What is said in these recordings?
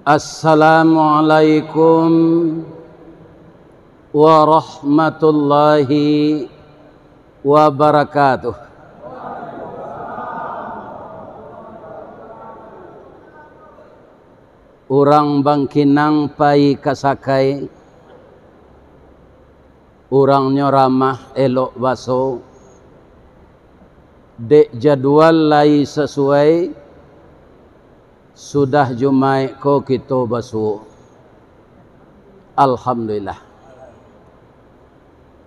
Assalamualaikum warahmatullahi wabarakatuh. Urang Bangkinang pai kasakai, urang nyoramah elok baso, dek jadwal lai sesuai, sudah jumai ko kita baso. Alhamdulillah.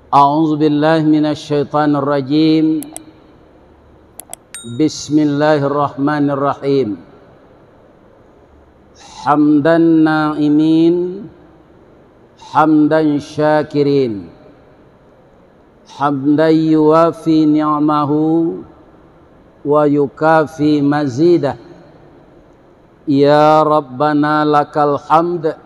A'udzubillahi minasyaitonir rajim. Bismillahirrahmanirrahim. Hamdan na'imin, hamdan syakirin, hamdan yuwafi ni'amahu wa yukafi mazidah. Ya Rabbana lakal hamd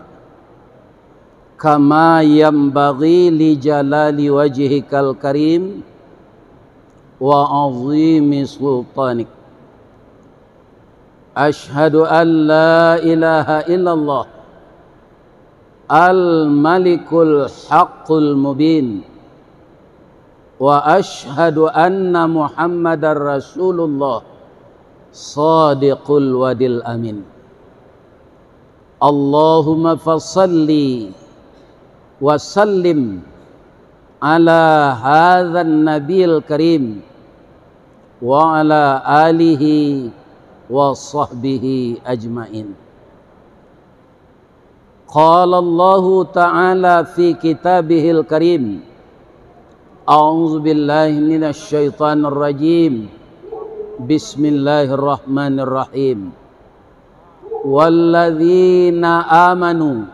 kama yanbaghi li jalali wajhikal karim wa azimi sultanik. Ashhadu an la ilaha illallah al-malikul haqqul mubin wa ashhadu anna muhammadar rasulullah sadiqul wadil amin. Allahumma fasalli wa sallim ala hadzal nabiyil karim wa ala alihi wa sahbihi ajmain. Qala Allahu ta'ala fi kitabihil karim, a'udzu billahi minasy syaithanir rajim. Bismillahirrahmanirrahim. Walladzina amanu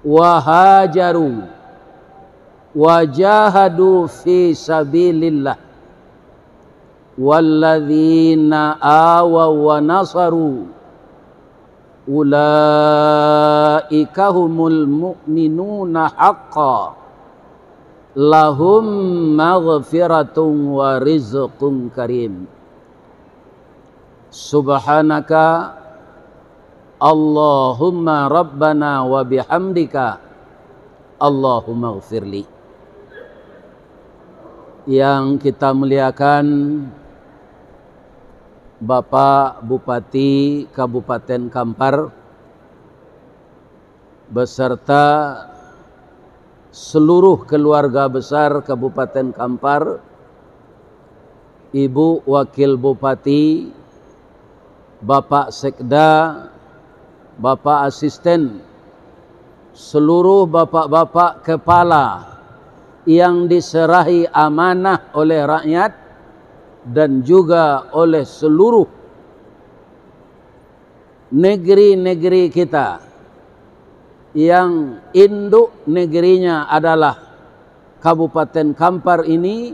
wa hajaru wa jahadu fi sabilillah walladzina awaw wa nasaru ulaika humul mu'minuna haqqan lahum maghfiratun wa rizqun karim. Subhanaka Allahumma rabbana wa bihamdika Allahumma ghfirli. Yang kita muliakan Bapak Bupati Kabupaten Kampar beserta seluruh keluarga besar Kabupaten Kampar, Ibu Wakil Bupati, Bapak Sekda, Bapak Asisten, seluruh bapak-bapak kepala yang diserahi amanah oleh rakyat dan juga oleh seluruh negeri-negeri kita yang induk negerinya adalah Kabupaten Kampar ini,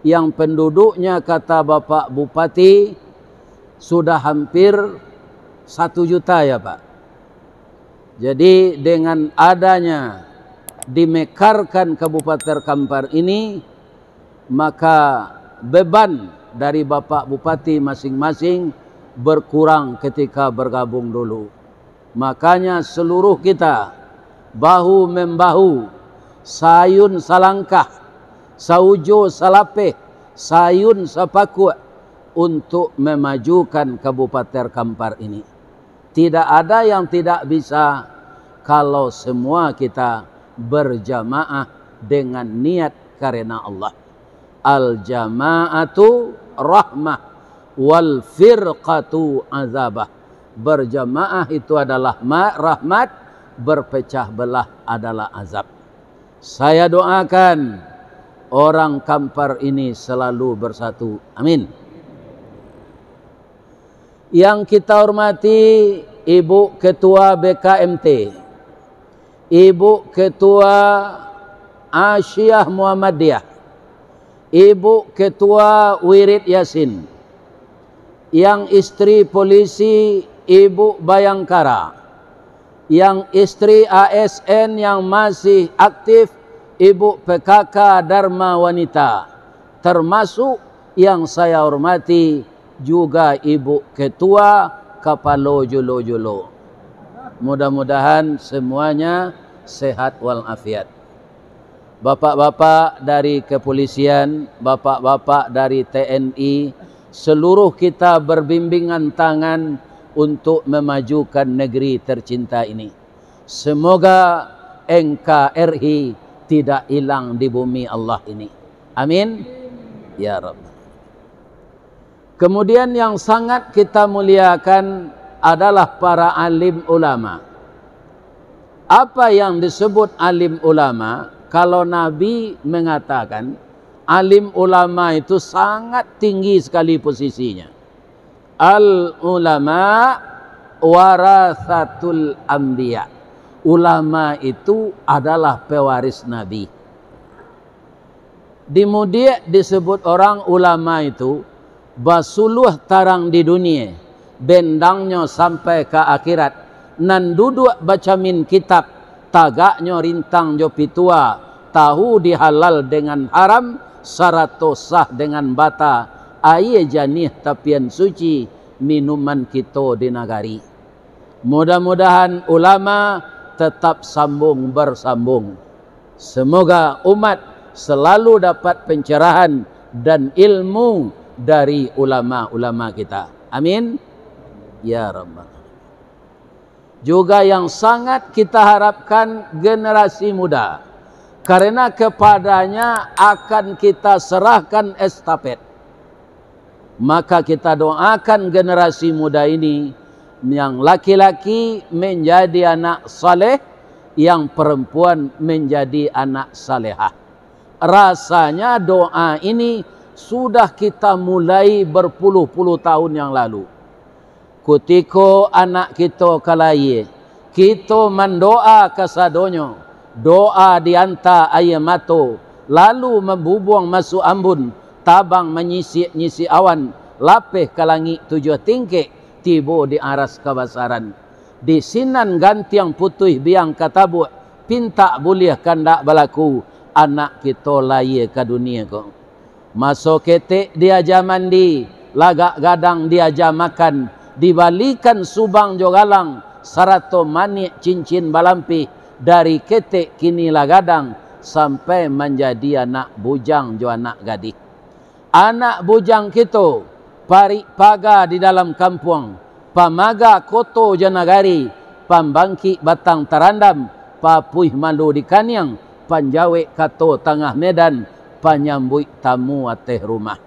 yang penduduknya kata Bapak Bupati sudah hampir 1 juta ya Pak. Jadi dengan adanya dimekarkan Kabupaten Kampar ini, maka beban dari Bapak Bupati masing-masing berkurang ketika bergabung dulu. Makanya seluruh kita bahu membahu, sayun salangkah, saujo salapeh, sayun sapaku untuk memajukan Kabupaten Kampar ini. Tidak ada yang tidak bisa kalau semua kita berjamaah dengan niat karena Allah. Al-jama'atu rahmah wal firqatu azabah. Berjamaah itu adalah rahmat, berpecah belah adalah azab. Saya doakan orang Kampar ini selalu bersatu. Amin. Yang kita hormati Ibu Ketua BKMT, Ibu Ketua Asyiyah Muhammadiyah, Ibu Ketua Wirid Yasin, yang istri polisi Ibu Bayangkara, yang istri ASN yang masih aktif Ibu PKK Dharma Wanita, termasuk yang saya hormati juga Ibu Ketua Kapalo Julo-Julo. Mudah-mudahan semuanya sehat walafiat. Bapak-bapak dari kepolisian, bapak-bapak dari TNI, seluruh kita berbimbingan tangan untuk memajukan negeri tercinta ini. Semoga NKRI tidak hilang di bumi Allah ini. Amin. Ya Rabb. Kemudian yang sangat kita muliakan adalah para alim ulama. Apa yang disebut alim ulama? Kalau Nabi mengatakan alim ulama itu sangat tinggi sekali posisinya. Al ulama warathatul anbiya. Ulama itu adalah pewaris Nabi. Kemudian disebut orang ulama itu basuluh tarang di dunia, bendangnya sampai ke akhirat, nan duduk baca min kitab, tagaknya rintang jo pitua, tahu dihalal dengan haram, sarato sah dengan bata, aye janih tapian suci, minuman kita di nagari. Mudah-mudahan ulama tetap sambung bersambung. Semoga umat selalu dapat pencerahan dan ilmu dari ulama-ulama kita. Amin. Ya Rabbal. Juga yang sangat kita harapkan generasi muda. Karena kepadanya akan kita serahkan estafet. Maka kita doakan generasi muda ini, yang laki-laki menjadi anak saleh, yang perempuan menjadi anak salehah. Rasanya doa ini sudah kita mulai berpuluh-puluh tahun yang lalu. Kutiko anak kita kalaya, kita mendoa kasadonyo, doa dianta ayamato, lalu membubuang masuk ambun, tabang menyisi awan, lapeh ke langit 7 tingkik, tibo di aras kabasaran. Di sinan gantiang putih biang katabu, pinta boleh kandak balaku, anak kita laya ke dunia ko. Masuk ketik diajar mandi, lagak gadang diajar makan, dibalikan subang jogalang, sarato manik cincin balampi, dari ketik kini lagadang, sampai menjadi anak bujang jo anak gadis. Anak bujang kita, parik paga di dalam kampung, pamaga koto janagari, pambangki batang tarandam, papuih malu di kanyang, panjawek kato tengah medan, panyambut tamu ateh rumah.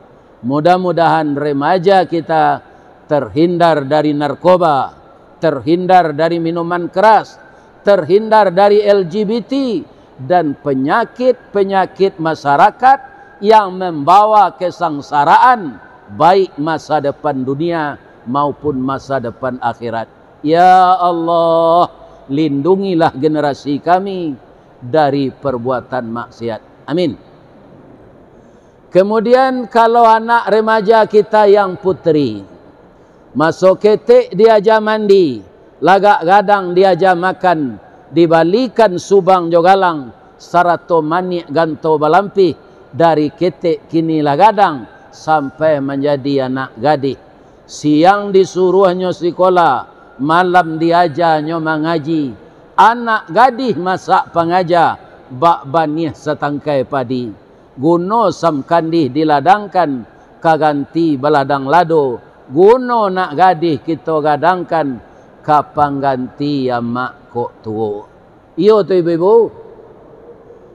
Mudah-mudahan remaja kita terhindar dari narkoba, terhindar dari minuman keras, terhindar dari LGBT dan penyakit-penyakit masyarakat yang membawa kesengsaraan, baik masa depan dunia maupun masa depan akhirat. Ya Allah, lindungilah generasi kami dari perbuatan maksiat. Amin. Kemudian kalau anak remaja kita yang putri, masuk ketik diajar mandi, lagak gadang diajar makan, dibalikan subang jogalang, sarato manik ganto balampi, dari ketik kini lagadang, sampai menjadi anak gadis. Siang disuruhnya sekolah, malam diajarnya mengaji. Anak gadis masak pengajar, bak banih setangkai padi. Guno sam kandih diladangkan, kaganti baladang lado. Guno nak gadis kita gadangkan, kapang ganti amak kok tuo. Iyo tu ibu-ibu.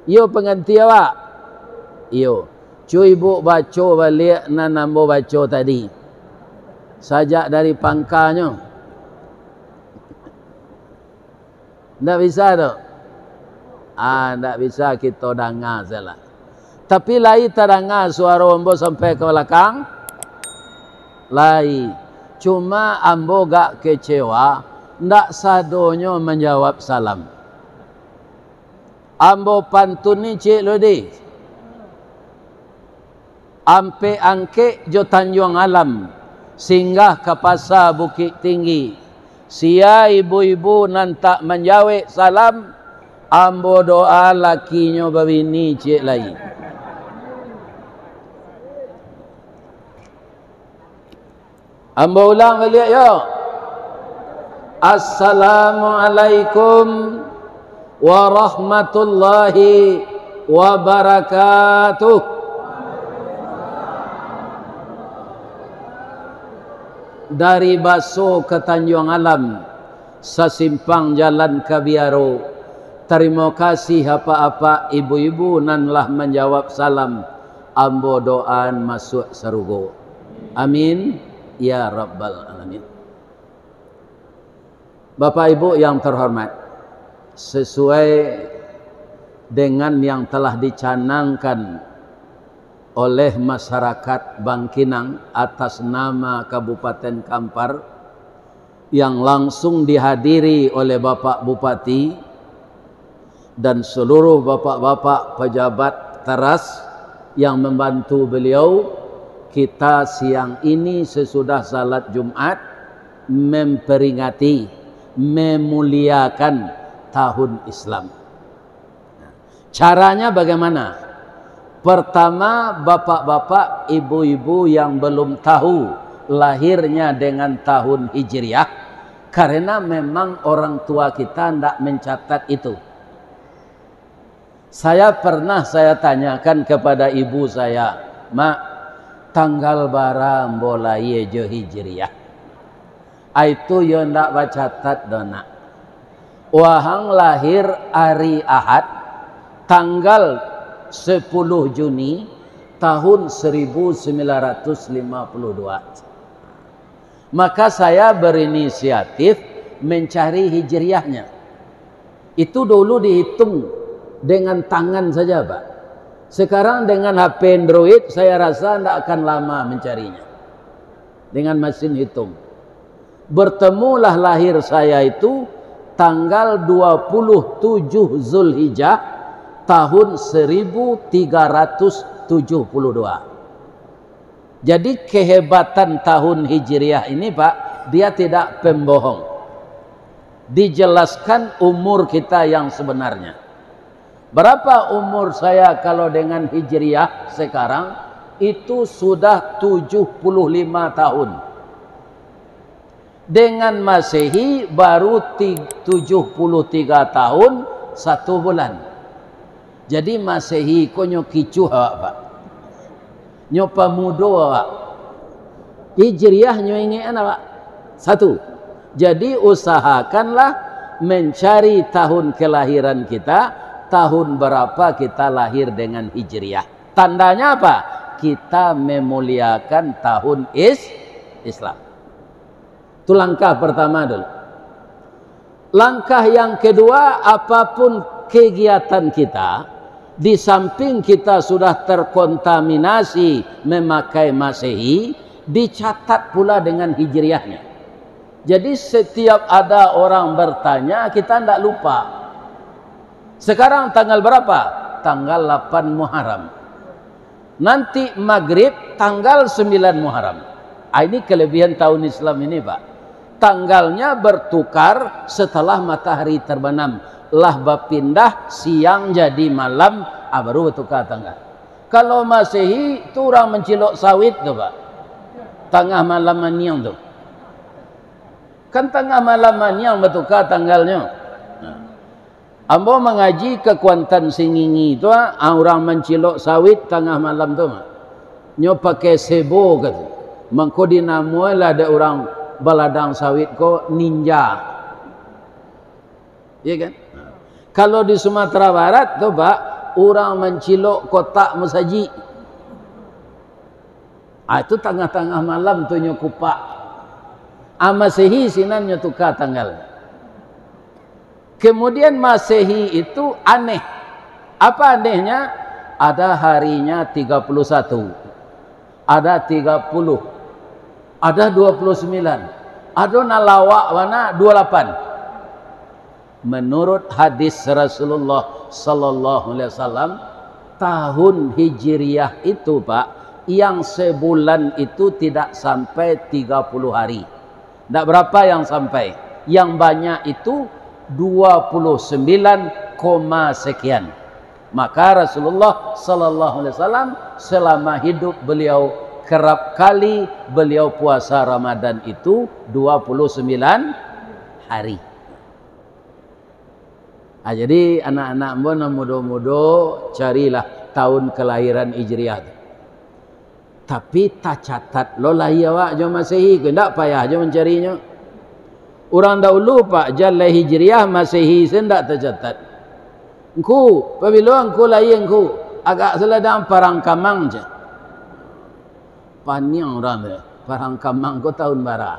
Iyo pengganti awak. Iyo. Cu ibu baca balik na nambo baca tadi. Sajak dari pangkanya. Tak bisa tu. Tak bisa kita dengar salah. Tapi lai terdengar suara ambo sampai ke belakang. Lai. Cuma ambo gak kecewa, ndak sadonyo menjawab salam. Ambo pantun ni cik lodi. Ampe angke jo Tanjung Alam, singgah ke pasar Bukit Tinggi. Sia ibu-ibu nan tak menjawab salam, ambo doa lakinya babini cik lai. Ambo ulang balik yo. Assalamualaikum warahmatullahi wabarakatuh. Dari Baso ke Tanjung Alam, sasimpang jalan ke Biaro. Terima kasih apa-apa ibu-ibu nanlah menjawab salam. Ambo doan masuk surga. Amin ya rabbal alamin. Bapak Ibu yang terhormat, sesuai dengan yang telah dicanangkan oleh masyarakat Bangkinang atas nama Kabupaten Kampar yang langsung dihadiri oleh Bapak Bupati dan seluruh bapak-bapak pejabat teras yang membantu beliau, kita siang ini sesudah salat Jumat memperingati, memuliakan tahun Islam. Caranya bagaimana? Pertama, bapak-bapak, ibu-ibu yang belum tahu lahirnya dengan tahun Hijriah, karena memang orang tua kita tidak mencatat itu. Saya tanyakan kepada ibu saya, Mak, tanggal bara mulai je Hijriah. Itu yo ndak bacatat dona. Wahang lahir hari Ahad tanggal 10 Juni tahun 1952. Maka saya berinisiatif mencari hijriahnya. Itu dulu dihitung dengan tangan saja, Pak. Sekarang dengan HP Android saya rasa tidak akan lama mencarinya. Dengan mesin hitung. Bertemulah lahir saya itu tanggal 27 Zulhijjah tahun 1372. Jadi kehebatan tahun Hijriah ini, Pak, dia tidak pembohong. Dijelaskan umur kita yang sebenarnya. Berapa umur saya kalau dengan Hijriah sekarang? Itu sudah 75 tahun. Dengan Masehi baru 73 tahun 1 bulan. Jadi Masehi ko nyo kicu awak, Pak. Nyo pamudo awak. Hijriah nyo ingin awak. 1. Jadi usahakanlah mencari tahun kelahiran kita, tahun berapa kita lahir dengan Hijriah. Tandanya apa? Kita memuliakan tahun Islam. Itu langkah pertama dulu. Langkah yang kedua, apapun kegiatan kita, di samping kita sudah terkontaminasi memakai Masehi, dicatat pula dengan Hijriahnya. Jadi setiap ada orang bertanya, kita tidak lupa. Sekarang tanggal berapa? Tanggal 8 Muharram. Nanti maghrib tanggal 9 Muharram. Ini kelebihan tahun Islam ini, Pak. Tanggalnya bertukar setelah matahari terbenam. Lah berpindah siang jadi malam, baru bertukar tanggal. Kalau Masehi itu orang mencilok sawit tuh, Pak. Tengah malam maniang tuh. Kan tengah malam maniang bertukar tanggalnya. Ambo mengaji ke Kuantan Singingi itu, orang mencilok sawit tengah malam tuh, nyo pakai sebo gitu. Mengko dinamulah ada orang baladang sawit ko ninja. Iya kan? Kalau di Sumatera Barat tuh, Pak, orang mencilok kotak mesaji. Itu tengah-tengah malam tuh nyo kupak. Masehi sinan nyo tukar tanggal. Kemudian Masehi itu aneh. Apa anehnya? Ada harinya 31. Ada 30. Ada 29. Ada nalawak mana 28. Menurut hadis Rasulullah sallallahu alaihi wasallam, tahun Hijriah itu, Pak, yang sebulan itu tidak sampai 30 hari. Tidak berapa yang sampai. Yang banyak itu 29, sekian. Maka Rasulullah sallallahu alaihi wasallam selama hidup beliau kerap kali beliau puasa Ramadan itu 29 hari. Jadi anak-anak mbona muda-muda carilah tahun kelahiran Hijriah. Tapi tak catat lo lahir awak je Masehi ke ndak payah je mencarinya. Orang dahulu pak jalan Hijriah Masehi sendak tercatat. Engku apabila engku lahir engku agak seladang parang kamang je. Paniang orang tu. Parang kamang ko tahun bara.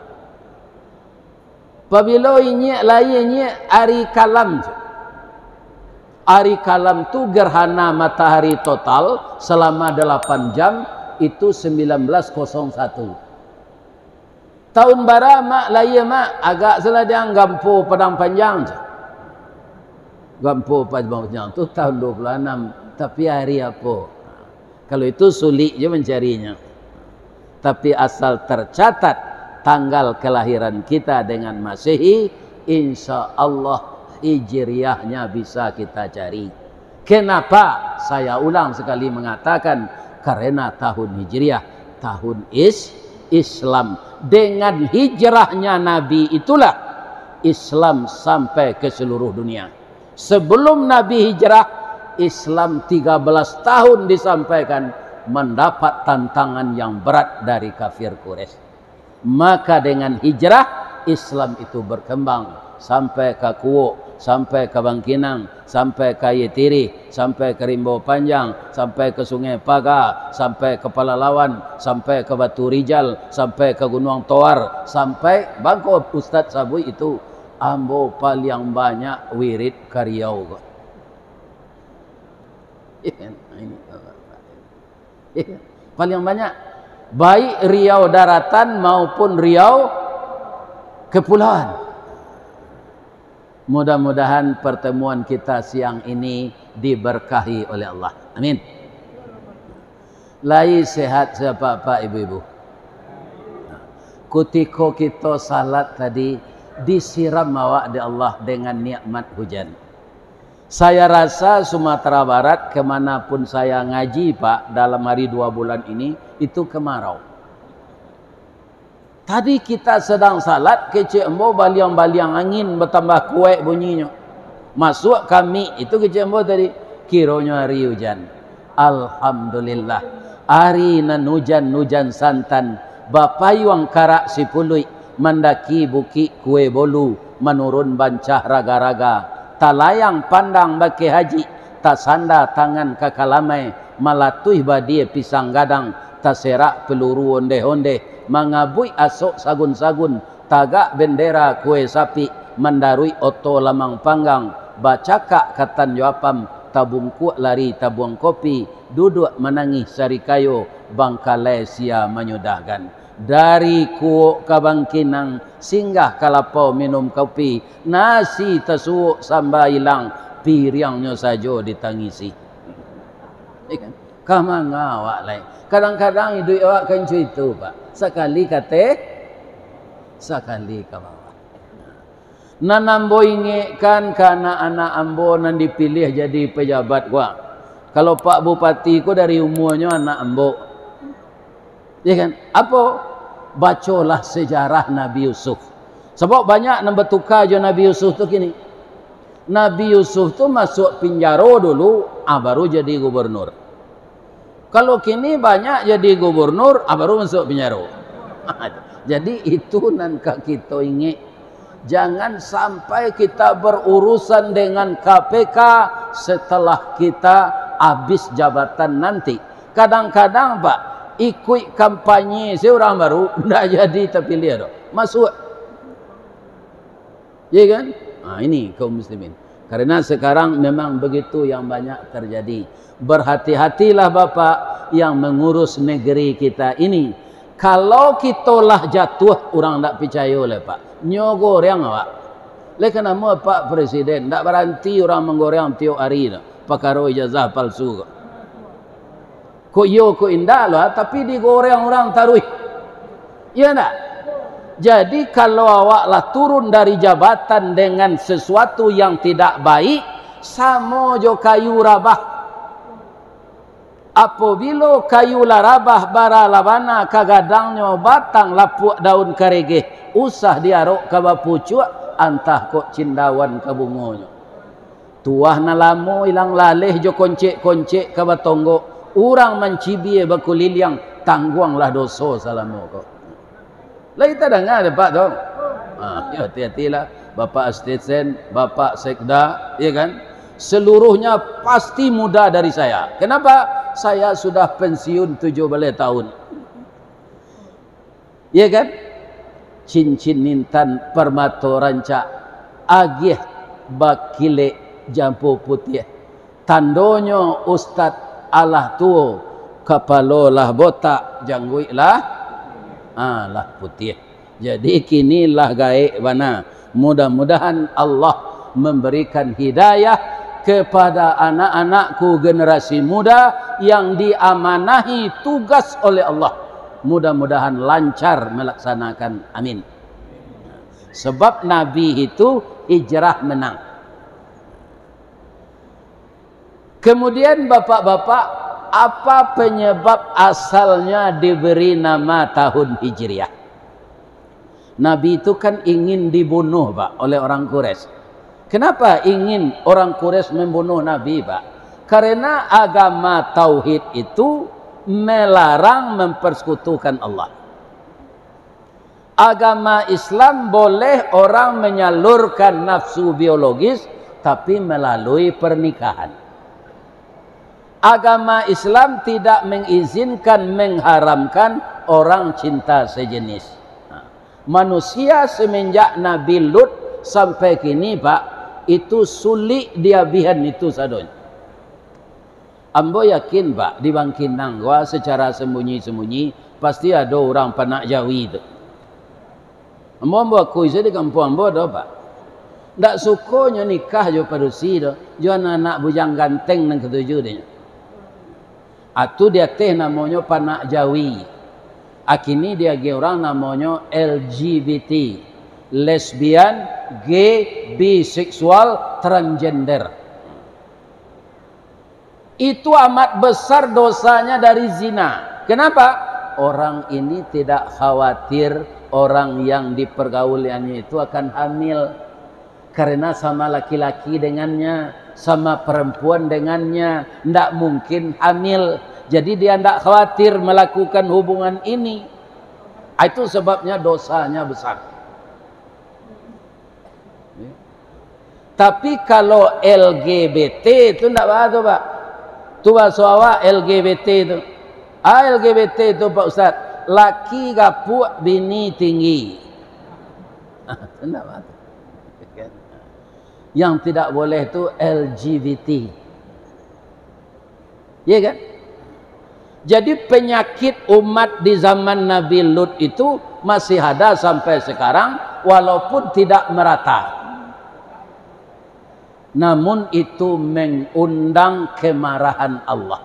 Apabila ini lahirnya hari kalam je. Hari kalam tu gerhana matahari total selama 8 jam itu 1901. Tahun bara mak lahir mak agak seladang gampo padang panjang je. Gampo padang panjang tu tahun 26. Tapi hari apa? Kalau itu sulit je mencarinya. Tapi asal tercatat tanggal kelahiran kita dengan Masehi, insya Allah Hijriahnya bisa kita cari. Kenapa? Saya ulang sekali mengatakan karena tahun Hijriah, tahun Islam. Dengan hijrahnya Nabi itulah Islam sampai ke seluruh dunia. Sebelum Nabi hijrah, Islam 13 tahun disampaikan mendapat tantangan yang berat dari kafir Quraisy. Maka dengan hijrah Islam itu berkembang sampai ke Kuok, sampai ke Bangkinang, sampai ke Yetiri, sampai ke Rimau Panjang, sampai ke Sungai Paga, sampai ke Palalawan, sampai ke Batu Rijal, sampai ke Gunung Toar, sampai Bangko Ustaz Sabui itu ambo paling banyak wirid ke Riau. Paling banyak baik Riau daratan maupun Riau kepulauan. Mudah-mudahan pertemuan kita siang ini diberkahi oleh Allah. Amin. Lai sehat siapa Pak Ibu-ibu. Ketika kita salat tadi disiram awak di Allah dengan nikmat hujan. Saya rasa Sumatera Barat kemanapun saya ngaji Pak dalam hari 2 bulan ini itu kemarau. Tadi kita sedang salat, kecik embo baliang-baliang angin bertambah kuat bunyinya. Masuk kami, itu kecik embo tadi. Kiranya hari hujan. Alhamdulillah. Hari nan hujan santan. Bapayuang karak si pului. Mendaki bukit kue bolu. Menurun bancah raga-raga. Talayang pandang baki haji. Tasanda tangan kakalamai. Malatuih badie pisang gadang. Taserak peluru onde-onde. Mangabui asok sagun-sagun, tagak bendera kue sapi, mendarui oto lamang panggang, bacakak katan joapam, tabung kuat lari tabuang kopi, duduk menangis sari kayu, bangkalai sia menyudahkan. Dari kuok ke Bangkinang, singgah kalapau minum kopi, nasi tesuuk samba hilang, piriangnya saja ditangisi. Kamang awak lain. Kadang-kadang hidup awak kan itu Pak. Sekali kata, sekali ke bawah. Nan ambo ingatkan karena anak ambo nan dipilih jadi pejabat gua. Kalau Pak Bupati ku dari umurnya anak ambo. Ya kan? Apa? Bacolah sejarah Nabi Yusuf. Sebab banyak nan bertukar je Nabi Yusuf tu kini. Nabi Yusuf tu masuk penjara dulu, baru jadi gubernur. Kalau kini banyak jadi gubernur, baru masuk penjara. Jadi itu nan kita ingat. Jangan sampai kita berurusan dengan KPK setelah kita habis jabatan nanti. Kadang-kadang Pak, ikut kampanye seorang baru, tidak jadi terpilih. Masuk. Ya kan? Ini kaum muslimin. Karena sekarang memang begitu yang banyak terjadi. Berhati-hatilah Bapak yang mengurus negeri kita ini. Kalau kita lah jatuh, orang tak percaya oleh Pak. Nyogoreng awak. Lekan nama Pak Presiden, tak berhenti orang menggoreng tiap hari. Pakaro ijazah palsu. Kok yo kok indah lah, tapi digoreng orang taruh. Ya tak? Jadi kalau awaklah turun dari jabatan dengan sesuatu yang tidak baik, sama jo kayu rabah. Apabila kayu larabah bara labana kagadangnya batang lapuk daun karegeh, usah diarok ke bapucuk, antah kok cindawan ke bungonyo. Tuah na lamo ilang laleh jo koncek-koncek ke batonggo. Urang mencibie bakuliliang tangguanglah dosa salamo kok. Lah kita dengar Pak dong. Ya hati-hatilah Bapak Astesen, Bapak Sekda, ya kan? Seluruhnya pasti muda dari saya. Kenapa? Saya sudah pensiun 17 tahun. Ya kan? Cincin nintan permato ranca agih bakile jampu putih. Tandonyo Ustad Allah tuo kapalolah botak janggui lah lah putih. Jadi kinilah gaek mana. Mudah-mudahan Allah memberikan hidayah kepada anak-anakku generasi muda yang diamanahi tugas oleh Allah. Mudah-mudahan lancar melaksanakan, amin. Sebab Nabi itu hijrah menang. Kemudian bapak-bapak, apa penyebab asalnya diberi nama tahun Hijriah? Nabi itu kan ingin dibunuh Pak oleh orang Quraisy. Kenapa ingin orang Quraisy membunuh Nabi Pak? Karena agama tauhid itu melarang mempersekutukan Allah. Agama Islam boleh orang menyalurkan nafsu biologis tapi melalui pernikahan. Agama Islam tidak mengizinkan, mengharamkan orang cinta sejenis. Manusia semenjak Nabi Lut sampai kini Pak, itu sulit diabihan itu sadonya. Ambo yakin Pak, di Bangkinang gua secara sembunyi-sembunyi pasti ada orang panak Jawi itu. Ambo akui saya di kampung ambo ada Pak. Ndak sukonya nikah jo padusi do, jo anak bujang ganteng nang ketujuh dia. Atu dia teh namanya panak Jawi. Akini dia ge orang namanya LGBT, lesbian, gay, biseksual, transgender. Itu amat besar dosanya dari zina. Kenapa? Orang ini tidak khawatir orang yang dipergauliannya itu akan hamil. Karena sama laki-laki dengannya, sama perempuan dengannya, tidak mungkin hamil. Jadi dia tidak khawatir melakukan hubungan ini. Itu sebabnya dosanya besar. Tapi kalau LGBT itu tidak apa Pak. Itu bahasa awak LGBT itu. LGBT itu Pak Ustaz, laki gapuk bini tinggi. Tidak apa. Yang tidak boleh itu LGBT. Ya kan? Jadi penyakit umat di zaman Nabi Lut itu masih ada sampai sekarang walaupun tidak merata. Namun itu mengundang kemarahan Allah.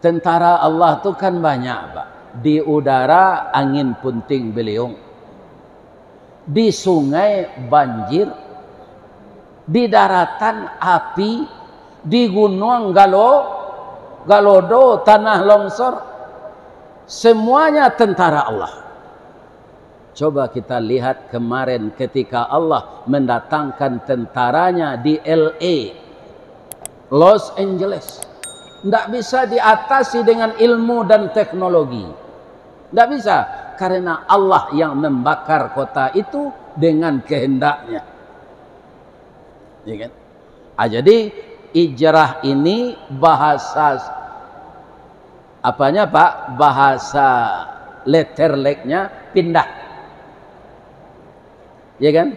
Tentara Allah itu kan banyak Pak. Di udara angin punting beliung. Di sungai banjir. Di daratan api. Di gunung galodo, tanah longsor. Semuanya tentara Allah. Coba kita lihat kemarin ketika Allah mendatangkan tentaranya di LA, Los Angeles. Tidak bisa diatasi dengan ilmu dan teknologi. Tidak bisa. Karena Allah yang membakar kota itu dengan kehendaknya. Ya kan? Jadi hijrah ini bahasa apanya Pak? Bahasa letterleknya pindah. Ya kan?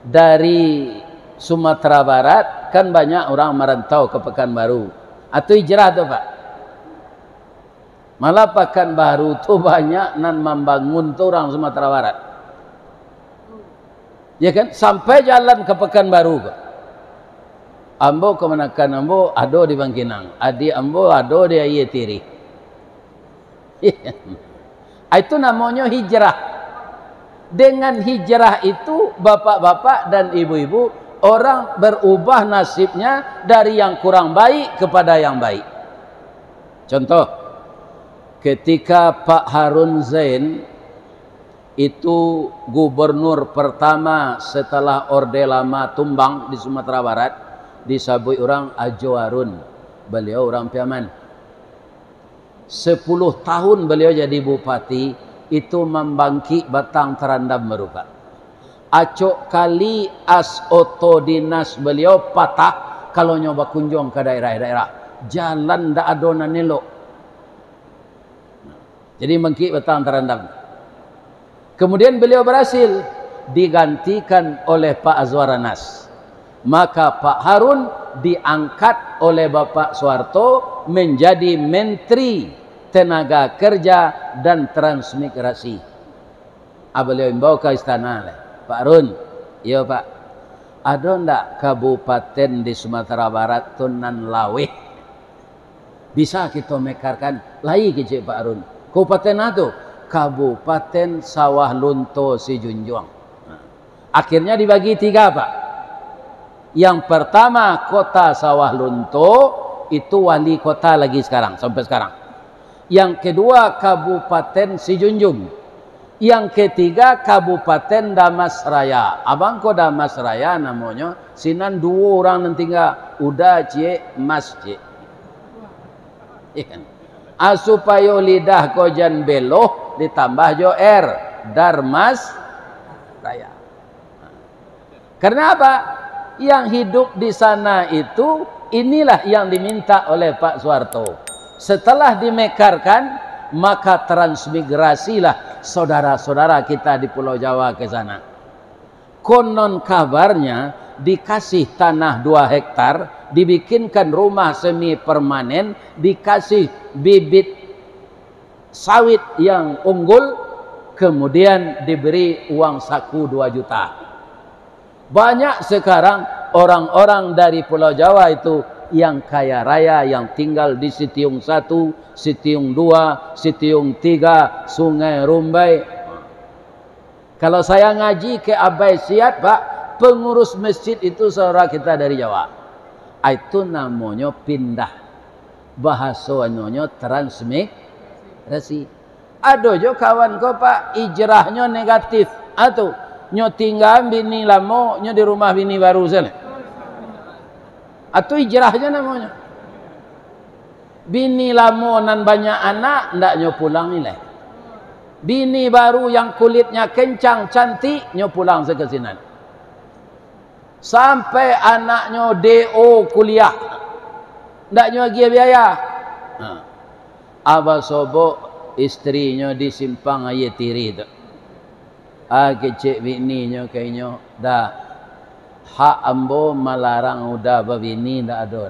Dari Sumatera Barat kan banyak orang merantau ke Pekanbaru. Atau hijrah tuh Pak. Malah Pekanbaru tuh banyak nan membangun tuh orang Sumatera Barat. Ya kan? Sampai jalan ke Pekanbaru Pak. Ambo kemenakan ambo ado di Bangkinang. Adi ambo ado di Ayetiri. Itu namanya hijrah. Dengan hijrah itu bapak-bapak dan ibu-ibu, orang berubah nasibnya dari yang kurang baik kepada yang baik. Contoh, ketika Pak Harun Zain itu gubernur pertama setelah Orde Lama tumbang di Sumatera Barat, disebut orang Ajo Harun. Beliau orang Piaman. 10 tahun beliau jadi bupati, itu membangkit batang terandam merupa. Acok kali as otodinas beliau patah kalau nyoba kunjung ke daerah-daerah. Jalan ndak adonan elok. Jadi mengkik batang terandam. Kemudian beliau berhasil digantikan oleh Pak Azwar Anas. Maka Pak Harun diangkat oleh Bapak Soeharto menjadi Menteri Tenaga Kerja dan Transmigrasi. Beliau membawa ke istana. Pak Harun, iya Pak, ada ndak kabupaten di Sumatera Barat Tunan Laweh? Bisa kita mekarkan lai kecil Pak Harun. Kabupaten itu Kabupaten Sawah Lunto Sijunjung. Akhirnya dibagi 3 Pak. Yang pertama kota Sawah Lunto, itu wali kota lagi sekarang sampai sekarang. Yang kedua Kabupaten Sijunjung. Yang ketiga Kabupaten Damasraya. Abang ko Damasraya namanya. Sinan 2 orang nanti tinggal udah cie mas cie. Ikan. Supaya lidah kojan beloh ditambah jo R Darmas Raya. Karena apa? Yang hidup di sana itu inilah yang diminta oleh Pak Soeharto. Setelah dimekarkan, maka transmigrasilah saudara-saudara kita di Pulau Jawa ke sana. Konon kabarnya dikasih tanah 2 hektar, dibikinkan rumah semi permanen, dikasih bibit sawit yang unggul, kemudian diberi uang saku 2 juta. Banyak sekarang orang-orang dari Pulau Jawa itu yang kaya raya, yang tinggal di Sitiung 1, Sitiung 2, Sitiung 3, Sungai Rumbai. Kalau saya ngaji ke Abai Siat Pak, pengurus masjid itu saudara kita dari Jawa. Itu namanya pindah. Bahasanya transmigrasi. Ada jo kawan ko Pak, ijrahnya negatif. Atau nyo tinggal bini lama, nyo di rumah bini baru sana. Atau ijrahnya namanya. Bini lama nan banyak anak, ndak nyo pulang nilai. Bini baru yang kulitnya kencang, cantik, nyo pulang sekesinan. Sampai anaknya DO kuliah, ndak nyo lagi biaya. Abah sobok istrinya disimpang aye tiri tu. Kecik bininya kayaknya dah hak ambo melarang udah babini ndak ada.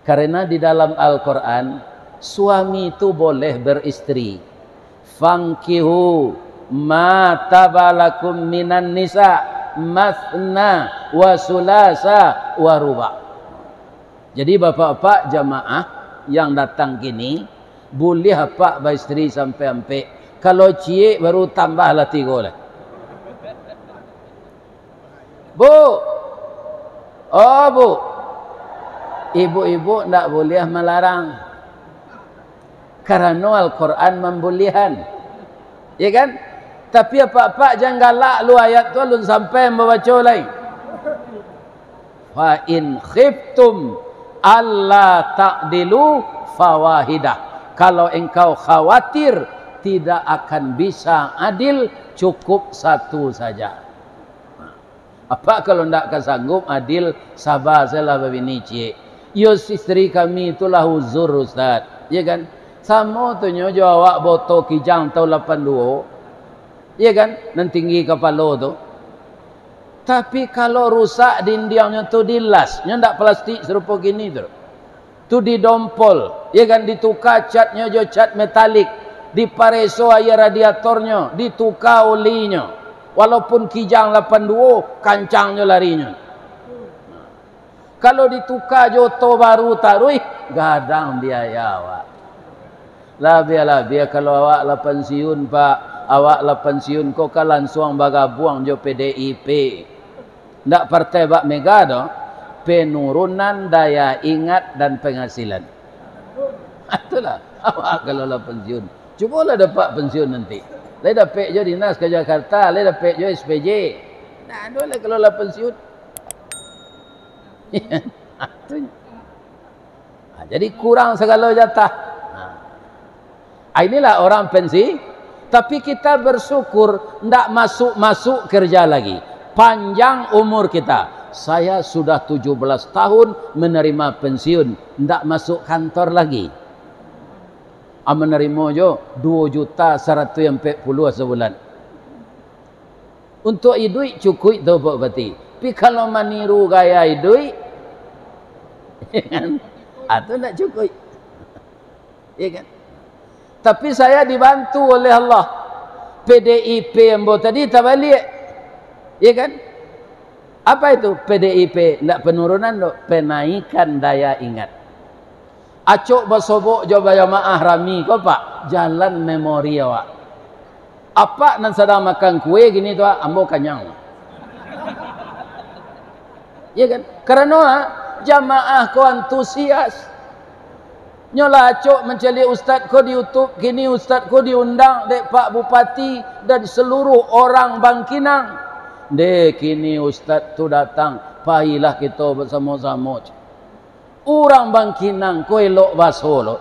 Karena di dalam Al-Quran suami itu boleh beristri. Fankihu ma tabalakum minan nisa masna wa sulasa wa ruba. Jadi bapak-bapak jamaah yang datang kini boleh apa beristri sampai-sampai. Kalau cie baru tambahlah 3 lah. Bu. Oh bu. Ibu-ibu tidak boleh melarang. Karena Al-Quran membolehkan. Ya kan? Tapi apa-apa jangan galak lu ayat tu lu sampai membaca lain. Fa in khiftum alla ta'dilu fawahidah. Kalau engkau khawatir tidak akan bisa adil, cukup 1 saja. Apa kalau tidak kesanggup adil, sabar salah babini cie. Yo istri kami itulah uzur Ustaz. Ya kan? Sama tu nyo jawab boto kijang tahun 82. Ya kan? Nan tinggi kepala tu. Tapi kalau rusak dindingnya tu dilas, nya ndak plastik serupa gini tu. Tu didompol, ya kan, ditukar catnya jo cat metalik, dipareso air radiatornya, ditukar olinya. Walaupun kijang 82, kancangnya larinya. Kalau ditukar joto baru taruh, gadang biaya awak. Lah biar kalau awak lah pensiun Pak, awak lah pensiun kok langsung bagabuang jo PDIP. Ndak partai Bak Mega dah. Penurunan daya ingat dan penghasilan. Itulah awak kalau lah pensiun. Cubalah dapat pensiun nanti. Le dapat je dinas ke Jakarta, le dapat je SPJ. Nah, boleh kelola pensiun. Jadi kurang segala jatah. Inilah orang pensi. Tapi kita bersyukur tidak masuk kerja lagi. Panjang umur kita. Saya sudah 17 tahun menerima pensiun. Tidak masuk kantor lagi. Menerima je 2.140.000 sebulan. Untuk hidup cukup tu Pak Bati. Tapi kalau meniru gaya hidup, itu tidak cukup. Ya kan? Tapi saya dibantu oleh Allah. PDIP yang bawa tadi tak balik. Ya kan? Apa itu PDIP? Tidak penurunan, penaikan daya ingat. Acok basobok jawab jamaah rami kau Pak. Jalan memori awak. Apa nan sedang makan kue gini tu ambo kanyang. Ya kan? Karena jamaah kau antusias. Nyolah acok mencari ustaz ko di YouTube, kini ustaz ko diundang dek Pak Bupati dan seluruh orang Bangkinang. Dek kini ustaz tu datang, pahilah kita bersama-sama. Orang Bangkinang ko elok baso lo.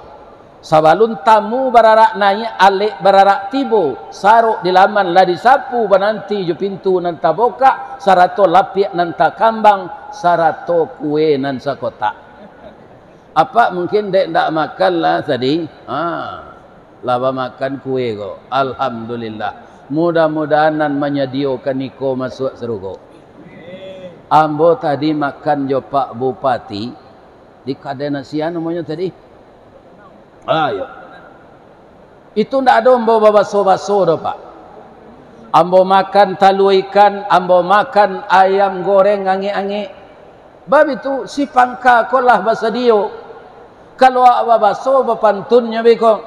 Sabalun tamu bararak naik alik bararak tibo, saruk di laman lah disapu bananti ju pintu nan taboka, sarato lapiak nan kambang, sarato kue nan sakotak. Apa mungkin dek tak makan lah tadi? Laba makan kue ko. Alhamdulillah. Mudah-mudahan nan menyediakan niko masuk serugo. Ambo tadi makan jo Pak Bupati di Kadena Sian namanya tadi. Ayo. Itu ndak ada ambo babaso-baso do Pak. Ambo makan talu ikan, ambo makan ayam goreng ange-ange. Bab itu si pangka kolah bahasa dio. Kalau awak baso bapantunnya beko.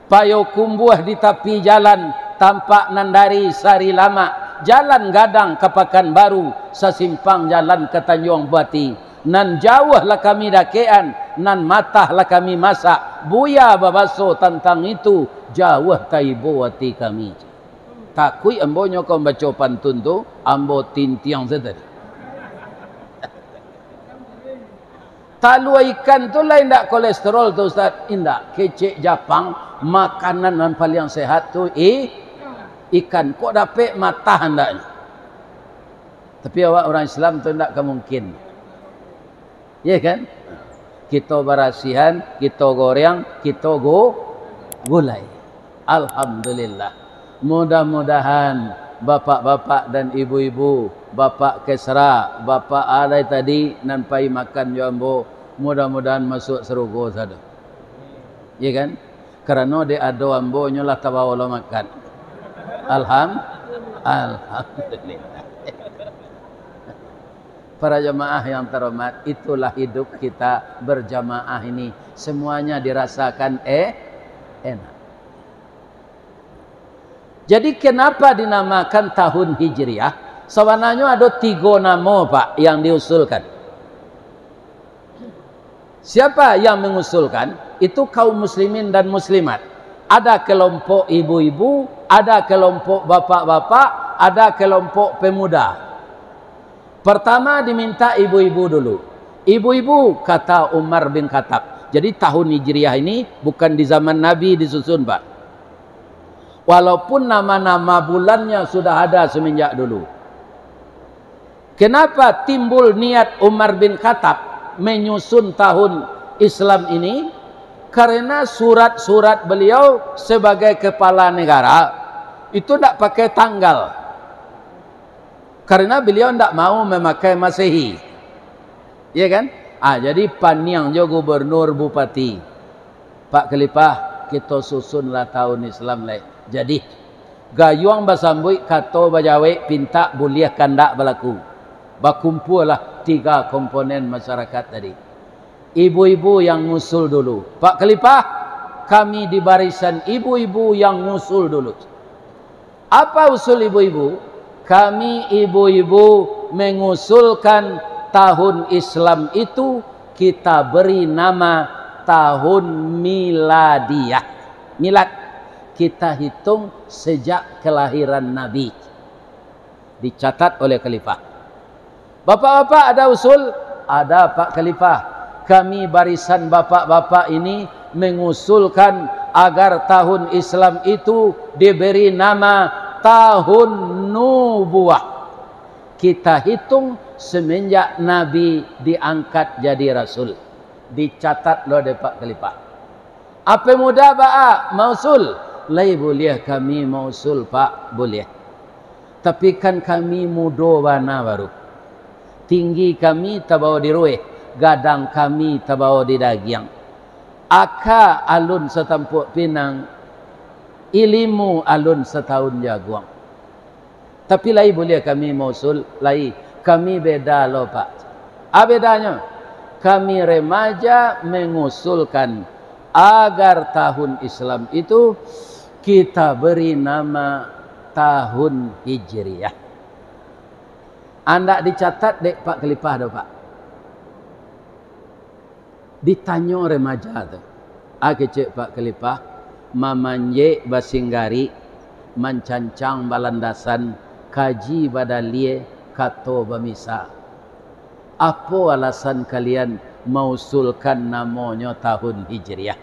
Payo kumbuah di tepi jalan tampak nandari sari lama. Jalan gadang ke Pekanbaru, sasimpang jalan ke Tanjung Bati. Nan jauh lah kami dakean, nan matah lah kami masak. Buya babaso tentang itu, jauh taibo hati kami. Takui ambo nyokong baca pantun tu, ambo tintiang sedari. Talu ikan tu lain tak kolesterol tu Ustaz. Indak. Kecik Japang, makanan yang paling sehat tu ikan. Kok dapat matah hendaknya. Tapi awak orang Islam tu tidak kemungkin. Ya kan? Kita berasihan, kita goreng, kita gulai. Alhamdulillah. Mudah-mudahan bapak-bapak dan ibu-ibu, bapak Kesra, bapak Alai tadi nampai makan jambo, mudah-mudahan masuk serugo sada. Ya kan? Karena dia ada ambo nyolah tabawa makan. Alhamdulillah. Para jamaah yang terhormat, itulah hidup kita berjamaah ini. Semuanya dirasakan enak. Jadi kenapa dinamakan tahun Hijriah? Sebenarnya ada 3 nama Pak yang diusulkan. Siapa yang mengusulkan? Itu kaum muslimin dan muslimat. Ada kelompok ibu-ibu, ada kelompok bapak-bapak, ada kelompok pemuda. Pertama diminta ibu-ibu dulu. Ibu-ibu kata Umar bin Khattab. Jadi tahun Hijriah ini bukan di zaman Nabi disusun Pak. Walaupun nama-nama bulannya sudah ada semenjak dulu. Kenapa timbul niat Umar bin Khattab menyusun tahun Islam ini? Karena surat-surat beliau sebagai kepala negara itu tidak pakai tanggal. Karena beliau tidak mau memakai Masehi. Ya kan? Jadi paniang jo gubernur bupati. Pak Khalifah, kita susunlah tahun Islam lain. Jadi gayuang basambui kato bajawe pinta buliah kandak berlaku. Bakumpullah 3 komponen masyarakat tadi. Ibu-ibu yang ngusul dulu. Pak Khalifah, kami di barisan ibu-ibu yang ngusul dulu. Apa usul ibu-ibu? Kami ibu-ibu mengusulkan tahun Islam itu kita beri nama tahun Miladiyah. Milad. kita hitung sejak kelahiran Nabi. Dicatat oleh khalifah. Bapak-bapak ada usul? Ada Pak Khalifah. Kami barisan bapak-bapak ini mengusulkan agar tahun Islam itu diberi nama tahun nubuah. Kita hitung semenjak Nabi diangkat jadi Rasul. Dicatat loh oleh Pak Khalifah. Apa mudah Pak? Mausul. Lai boleh kami mausul Pak? Boleh. Tapi kan kami mudo bana baru. Tinggi kami tabawa di rueh. Gadang kami tabawa di dagiang. Aka alun setampuk pinang. Ilimu alun setahun jaguang. Tapi lai boleh kami mausul. Lai. Kami beda loh Pak. Apa bedanya? Kami remaja mengusulkan agar tahun Islam itu kita beri nama tahun Hijriah. Anda dicatat dek Pak Khalifah dah Pak. Ditanya remaja tu. Cek Pak Khalifah, mamanje basinggari, mancancang balandasan, kaji badalie, kato bamisa. Apa alasan kalian mausulkan namanya tahun Hijriah?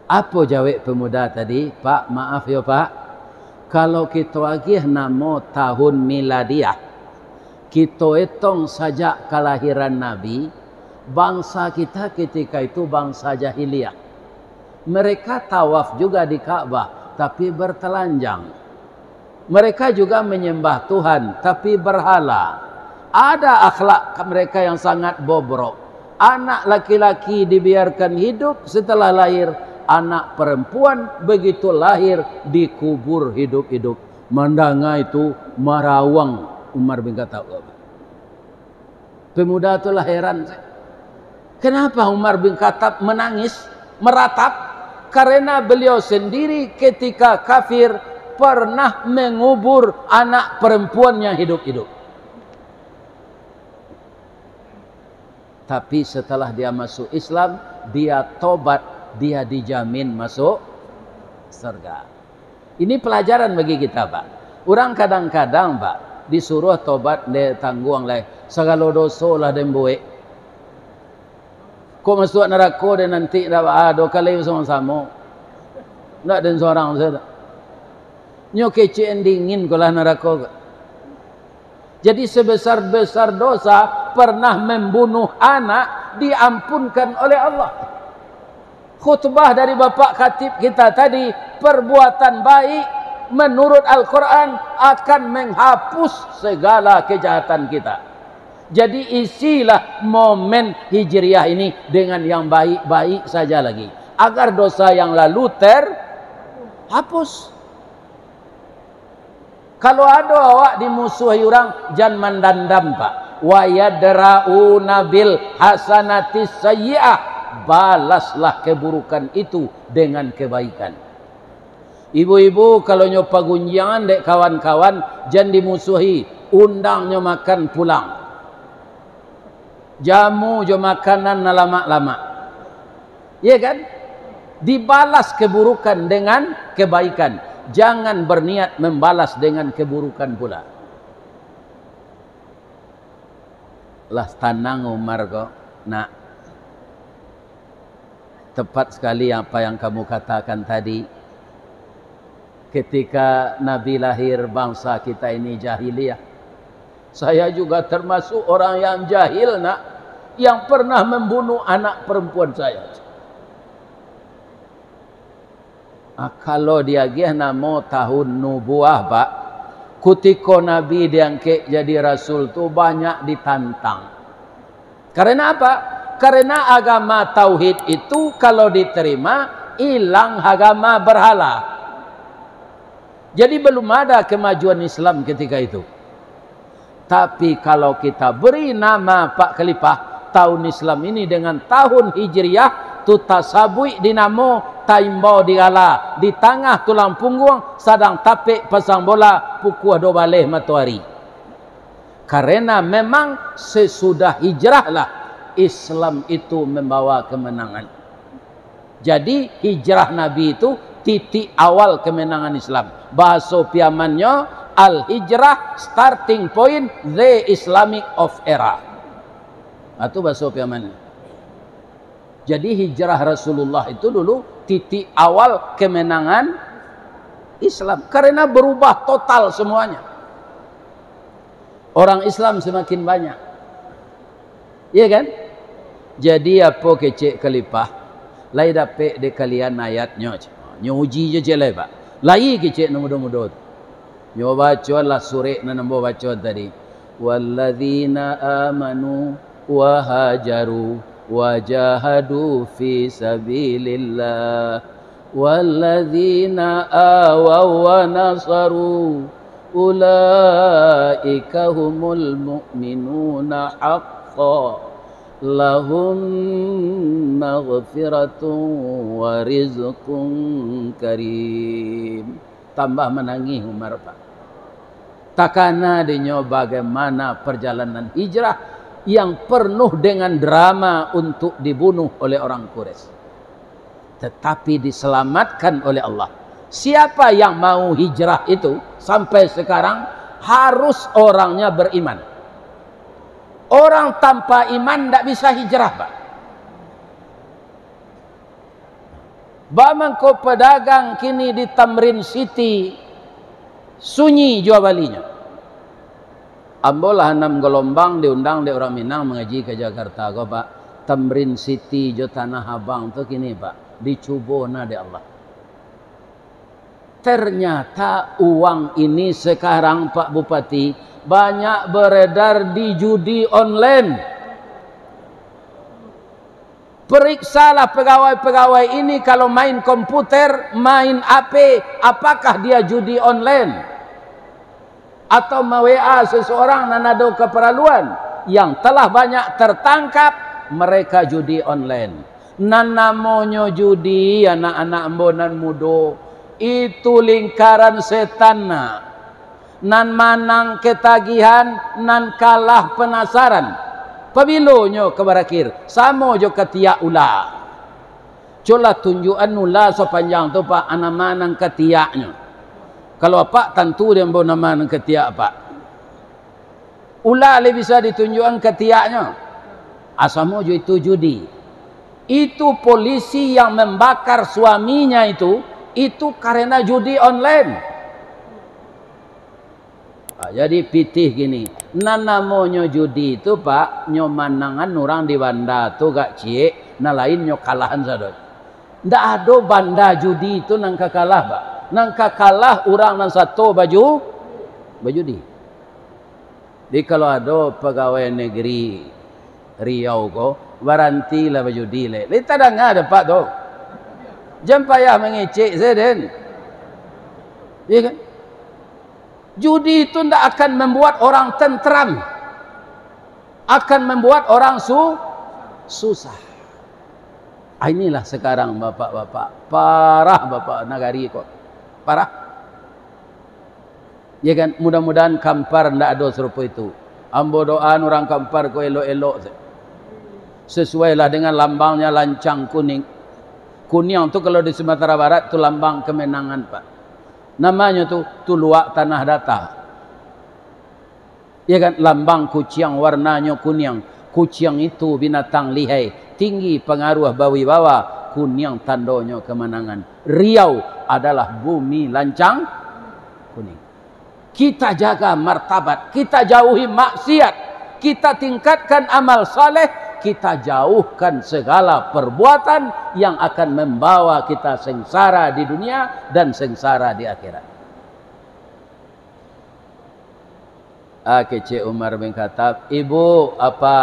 Apa jawab pemuda tadi? Pak, maaf ya Pak. Kalau kita agih nama tahun miladiah, kita hitung saja kelahiran Nabi, bangsa kita ketika itu bangsa jahiliyah. Mereka tawaf juga di Ka'bah, tapi bertelanjang. Mereka juga menyembah Tuhan, tapi berhala. Ada akhlak mereka yang sangat bobrok. Anak laki-laki dibiarkan hidup setelah lahir. Anak perempuan begitu lahir dikubur hidup-hidup. Mandanga itu marawang Umar bin Khattab. Pemuda itulah heran. Kenapa Umar bin Khattab menangis, meratap? Karena beliau sendiri ketika kafir pernah mengubur anak perempuannya hidup-hidup. Tapi setelah dia masuk Islam, dia tobat. Dia dijamin masuk surga. Ini pelajaran bagi kita Pak. Orang kadang-kadang Pak disuruh tobat dia tangguang lah. Segala dosa lah dan buik. Kau masuk neraka dan nanti dapat dua kali sama-sama. Tak dan seorang saja. Nyo kece dingin kalau neraka. Jadi sebesar-besar dosa pernah membunuh anak diampunkan oleh Allah. Khutbah dari Bapak Khatib kita tadi, perbuatan baik menurut Al-Quran akan menghapus segala kejahatan kita. Jadi isilah momen Hijriah ini dengan yang baik-baik saja lagi. Agar dosa yang lalu terhapus. Kalau ada awak dimusuhi orang, jangan mendandam Pak. Wa yadra'una bil hasanatis sayyi'ah. Balaslah keburukan itu dengan kebaikan. Ibu-ibu kalau nyopa gunjangan dek kawan-kawan, jangan dimusuhi. Undangnya makan pulang. Jamu jo makanan lama-lama. Iya kan? Dibalas keburukan dengan kebaikan. Jangan berniat membalas dengan keburukan pula. Lah tenang Umar kok. Nak. Tepat sekali apa yang kamu katakan tadi. Ketika Nabi lahir, bangsa kita ini jahiliyah. Saya juga termasuk orang yang jahil nak. Yang pernah membunuh anak perempuan saya. Kalau dia nama tahun nubuah Pak. Ketika Nabi diangkat jadi Rasul tu banyak ditantang. Karena apa? Karena agama tauhid itu kalau diterima hilang agama berhala. Jadi belum ada kemajuan Islam ketika itu. Tapi kalau kita beri nama Pak Khalifah tahun Islam ini dengan tahun Hijriah, tu tasabui dinamo taimbau digala di tengah tulang punggung sadang tapik pasang bola pukul 2 baleh matahari. Karena memang sesudah hijrah lah Islam itu membawa kemenangan. Jadi hijrah Nabi itu titik awal kemenangan Islam. Bahasa piamannya al-hijrah starting point the Islamic of era. Itu bahasa piamannya. Jadi hijrah Rasulullah itu dulu titik awal kemenangan Islam. Karena berubah total semuanya. Orang Islam semakin banyak. Iya kan? Jadi apa kecek kelipah? Lai dapat de kalian ayatnya. Nyo uji je jelai pak. Lai kecek muda-muda. Nyo baca lah surah na nombor baca tadi. Walladzina amanu wa hajaru wa jahadu fi sabilillah. Walladzina awaw wa nasaru ulaika humul mu'minuna haqqan. Lahum maghfiratun wa rizqun karim. Tambah menangis Umar pak. Takana dinyo bagaimana perjalanan hijrah yang penuh dengan drama untuk dibunuh oleh orang Quraisy. Tetapi diselamatkan oleh Allah. Siapa yang mau hijrah itu sampai sekarang harus orangnya beriman. Orang tanpa iman tidak bisa hijrah pak. Bamangko pedagang kini di Tamrin City sunyi jual balinya. Ambolah 6 gelombang diundang di orang Minang mengaji ke Jakarta kok pak. Tamrin City jo Tanah Abang tu kini pak dicubona di Allah. Ternyata uang ini sekarang Pak Bupati banyak beredar di judi online. Periksalah pegawai-pegawai ini kalau main komputer, main HP, apakah dia judi online? Atau WA seseorang nanado keperluan yang telah banyak tertangkap mereka judi online. Nan namanya judi anak-anak embonan mudo itu lingkaran setan nan manang ketagihan nan kalah penasaran pabilonyo kebarakir samo jo ketiak ula cola tunjukan ula sepanjang tu pak anak manang ketiaknya kalau apa tentu dia mau nama manang ketiak pak ula le bisa ditunjukkan ketiaknya asamo jo itu judi itu polisi yang membakar suaminya itu karena judi online. Jadi pitih gini, namanya judi itu pak, nyomanangan orang di banda tu gak cie, na lain nyo kalahan sadot. Ndak ada banda judi itu nangka kalah pak, nangka kalah orang nang satu baju di. Jadi kalau ada pegawai negeri Riau ko, waranti lah baju di le. Lita dah nggak ada pak tu. Jangan payah mengecek Zeden. Ya kan? Judi itu tidak akan membuat orang tentram. Akan membuat orang susah. Inilah sekarang bapak-bapak. Parah bapak nagari kok. Parah. Ya kan? Mudah-mudahan Kampar tidak ada serupa itu. Ambo doaan orang Kampar ko elok-elok. Sesuailah dengan lambangnya lancang kuning. Kuning tu kalau di Sumatera Barat tu lambang kemenangan pak. Namanya tu luak tanah datar. Ya kan lambang kucing warnanya kuning. Kucing itu binatang lihai, tinggi pengaruh bawi-bawa, kuning tandanya kemenangan. Riau adalah bumi lancang kuning. Kita jaga martabat, kita jauhi maksiat, kita tingkatkan amal saleh. Kita jauhkan segala perbuatan yang akan membawa kita sengsara di dunia dan sengsara di akhirat. Kecik Umar bin Khattab, ibu apa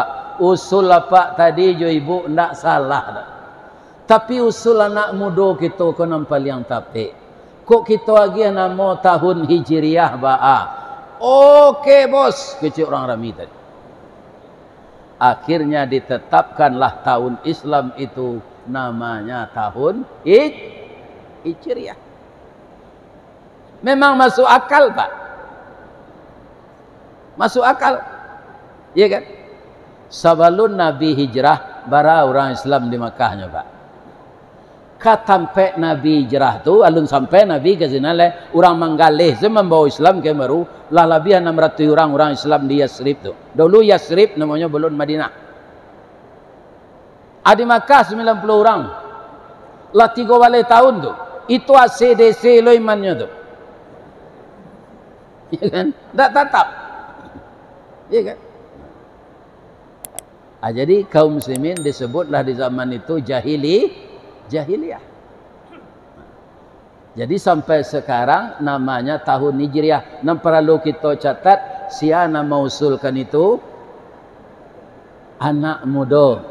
usul apa tadi jo ibu ndak salah dah. Tapi usul anak muda kita ko nampal yang tapi. Kok kita lagi nama tahun Hijriah ba'a. Okey bos, kecik orang Rami tadi. Akhirnya ditetapkanlah tahun Islam itu namanya tahun Hijriah. Memang masuk akal pak. Masuk akal. Iya kan? Sebelum Nabi hijrah, bara orang Islam di Makkahnya pak. Katampe Nabi jerah tu, alun sampai Nabi ke sini le, orang menggalih membawa Islam ke baru, lah lebih 600 orang Islam di Yasrib tu. Dulu Yasrib namanya belum Madinah. Di Makkah 90 orang. Lah 3 balik tahun tu. Itu ACDC lo imannya tu. Ya kan? Tak tetap. Ya kan? Jadi kaum muslimin disebutlah di zaman itu jahiliyah. Jadi sampai sekarang namanya tahun Hijriah. Yang perlu kita catat, siapa mausulkan itu anak muda.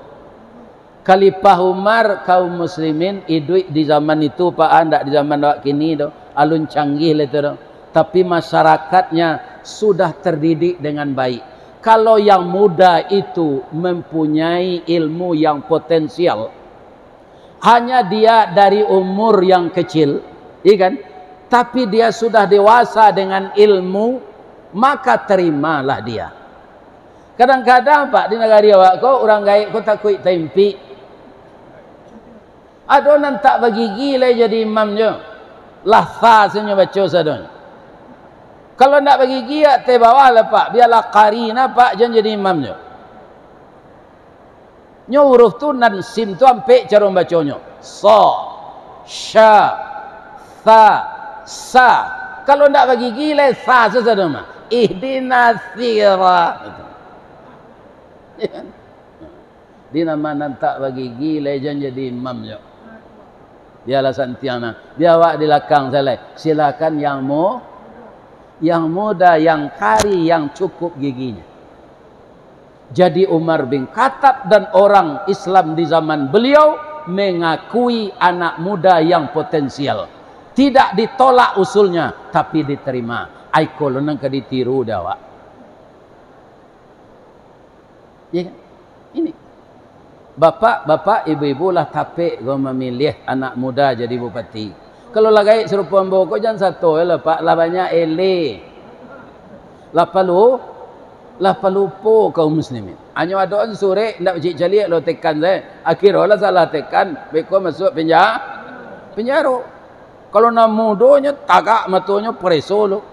Khalifah Umar kaum muslimin hidup di zaman itu pak anda di zaman kini do alun canggih le tu. Tapi masyarakatnya sudah terdidik dengan baik. Kalau yang muda itu mempunyai ilmu yang potensial, hanya dia dari umur yang kecil, iya kan? Tapi dia sudah dewasa dengan ilmu, maka terimalah dia. Kadang-kadang pak di negara awak kau orang gaib kau takut tempi. Adonan tak bagi gila jadi imamnya. Lahfa senyum baca sadon. Kalau nak bagi giat te bawah lah pak, biarlah qarina pak jangan jadi imamnya. Nyo huruf tu nan sim tu ampe cara bacanya. Sa, sya, tha, sa. Kalau nak bagi gila sa saja mah. Ihdinas sirah. Di nama nan tak bagi gila jangan jadi imamnya. Biarlah santiana. Biar awak di belakang saya. Silakan yang muda, yang kari, yang cukup giginya. Jadi Umar bin Khattab dan orang Islam di zaman beliau mengakui anak muda yang potensial. Tidak ditolak usulnya, tapi diterima. Aiko lenang ke ditiru dawa. Ya kan? Ini. Bapak, ibu-ibu lah tapik kau memilih anak muda jadi bupati. Kalau lagi serupa mbok jangan satu lah pak, lah banyak ele. Lah perlu po kaum muslimin. Hanya ada orang sore ndak cik calik lo tekan saya. Akhirnya salah tekan, beko masuk penjara. Kalau nak mudonya tagak matonya preso lo.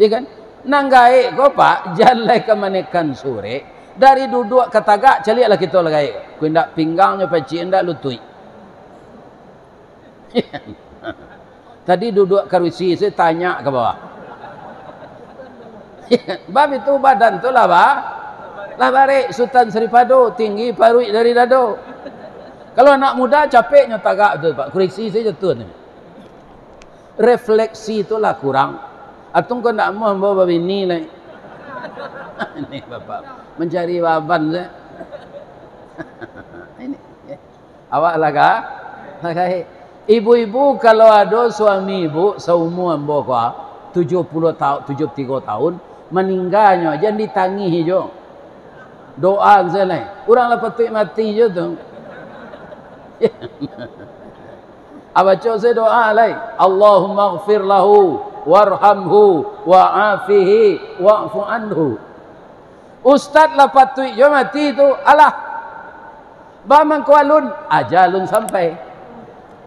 Ya kan? Nanggai ko pak, jalan ke manekan sore. Dari duduk ke tagak caliklah kita lagi. Ku ndak pinggangnya peci ndak lutui. Tadi duduk kerusi saya tanya ke bawah. Bab itu badan tu lah bah. Lah barik Sultan Seripado tinggi parui dari dado. Kalau anak muda capeknya tagak tu pak. Kerusi saya jatuh ni. Refleksi itulah kurang. Atung kau nak mau bawa bini lah. Ini bapak mencari baban saya. Ini awak lah kah? Ibu-ibu kalau ada suami ibu seumur mbok 70 tahun, 73 tahun meninggalnya jangan ditangi jo. Doa saya orang lah patut mati je tu. Abaca saya doa lah. Allahumma ighfir lahu warhamhu wa'afihi wa'fu anhu. Ustaz lah patut je mati tu. Alah. Bamang kualun ajalun sampai.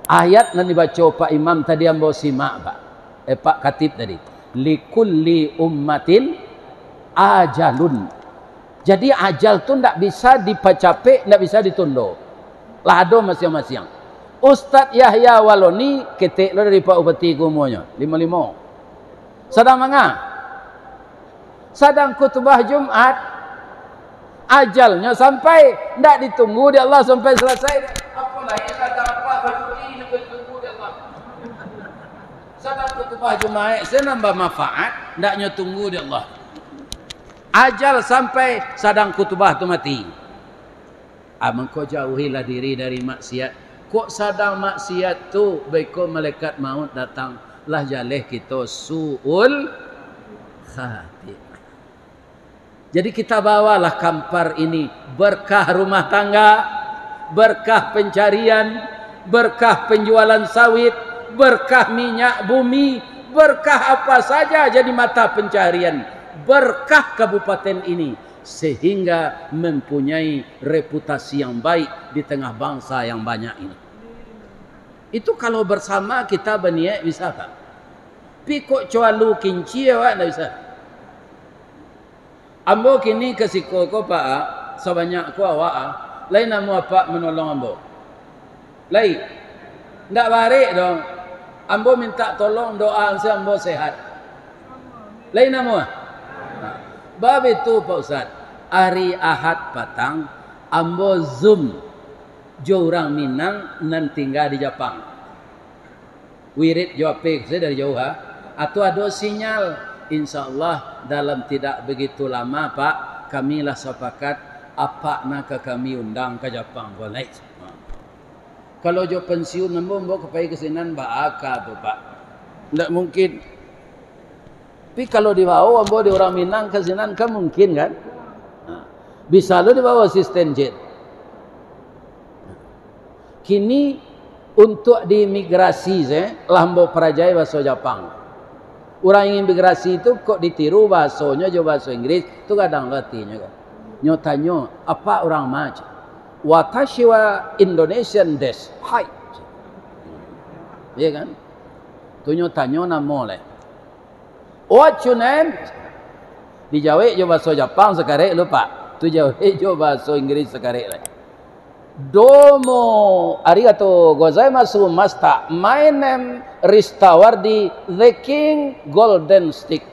Ayat yang dibaca Pak Imam tadi yang bawa simak Pak. Pak Khatib tadi. Likulli ummatin ajalun. Jadi ajal tu tidak bisa dipacape, tidak bisa ditunda. Lah ada masing-masing. Ustaz Yahya Waloni ketik lo dari Pak Upati Gumonya 55. Sedang manga. Sedang khutbah Jumat. Ajalnya sampai tidak ditunggu di Allah sampai selesai. Apalah yang kata apa berdiri tunggu di Allah. Sedang khutbah Jumat saya nambah manfaat, ndaknya tunggu di Allah. Ajal sampai sedang khutbah tu mati. Mengko jauhilah diri dari maksiat. Kok sedang maksiat tu beko malaikat maut datang lah jaleh kita suul khatimah. Jadi kita bawalah kampar ini berkah rumah tangga, berkah pencarian, berkah penjualan sawit, berkah minyak bumi, berkah apa saja jadi mata pencarian, berkah kabupaten ini sehingga mempunyai reputasi yang baik di tengah bangsa yang banyak ini. Itu kalau bersama kita berniat bisa tak? Tapi kok cualu kinci awak tak bisa. Ambo kini kesiko ko pak sebanyak ko awak lain namu apa menolong ambo. Lain. Ndak barik dong. Ambo minta tolong doa saya ambo sehat. Lain namu. Bab itu Pak Ustaz. Hari Ahad petang ambo Zoom jo orang Minang nan tinggal di Jepang. Wirid jawab saya dari jauh ha. Atau ada sinyal insyaallah dalam tidak begitu lama Pak kamilah sepakat apa nak kami undang ke Jepang boleh. Kalau jo pensiun nambo kepai kesinan baaka tu Pak. Tidak mungkin. Tapi kalau dibawa ambo di orang Minang kesinan kan mungkin kan? Bisa lo dibawa asisten jet. Kini untuk di imigrasi lambo perajai bahasa Jepang. Orang yang imigrasi itu kok ditiru bahasanya jo bahasa Inggris itu kadang latihnya kan. Nyotanyo apa orang macam. Watashi wa Indonesian desu. Hai. Iya kan? Tu nyotanyo namo le. What your name? Dijawab jo bahasa Jepang sekarang lupa. Tu jawab jo bahasa Inggris sekarang le. Domo arigatou gozaimasu master. My name Ristawardi the King Golden Stick.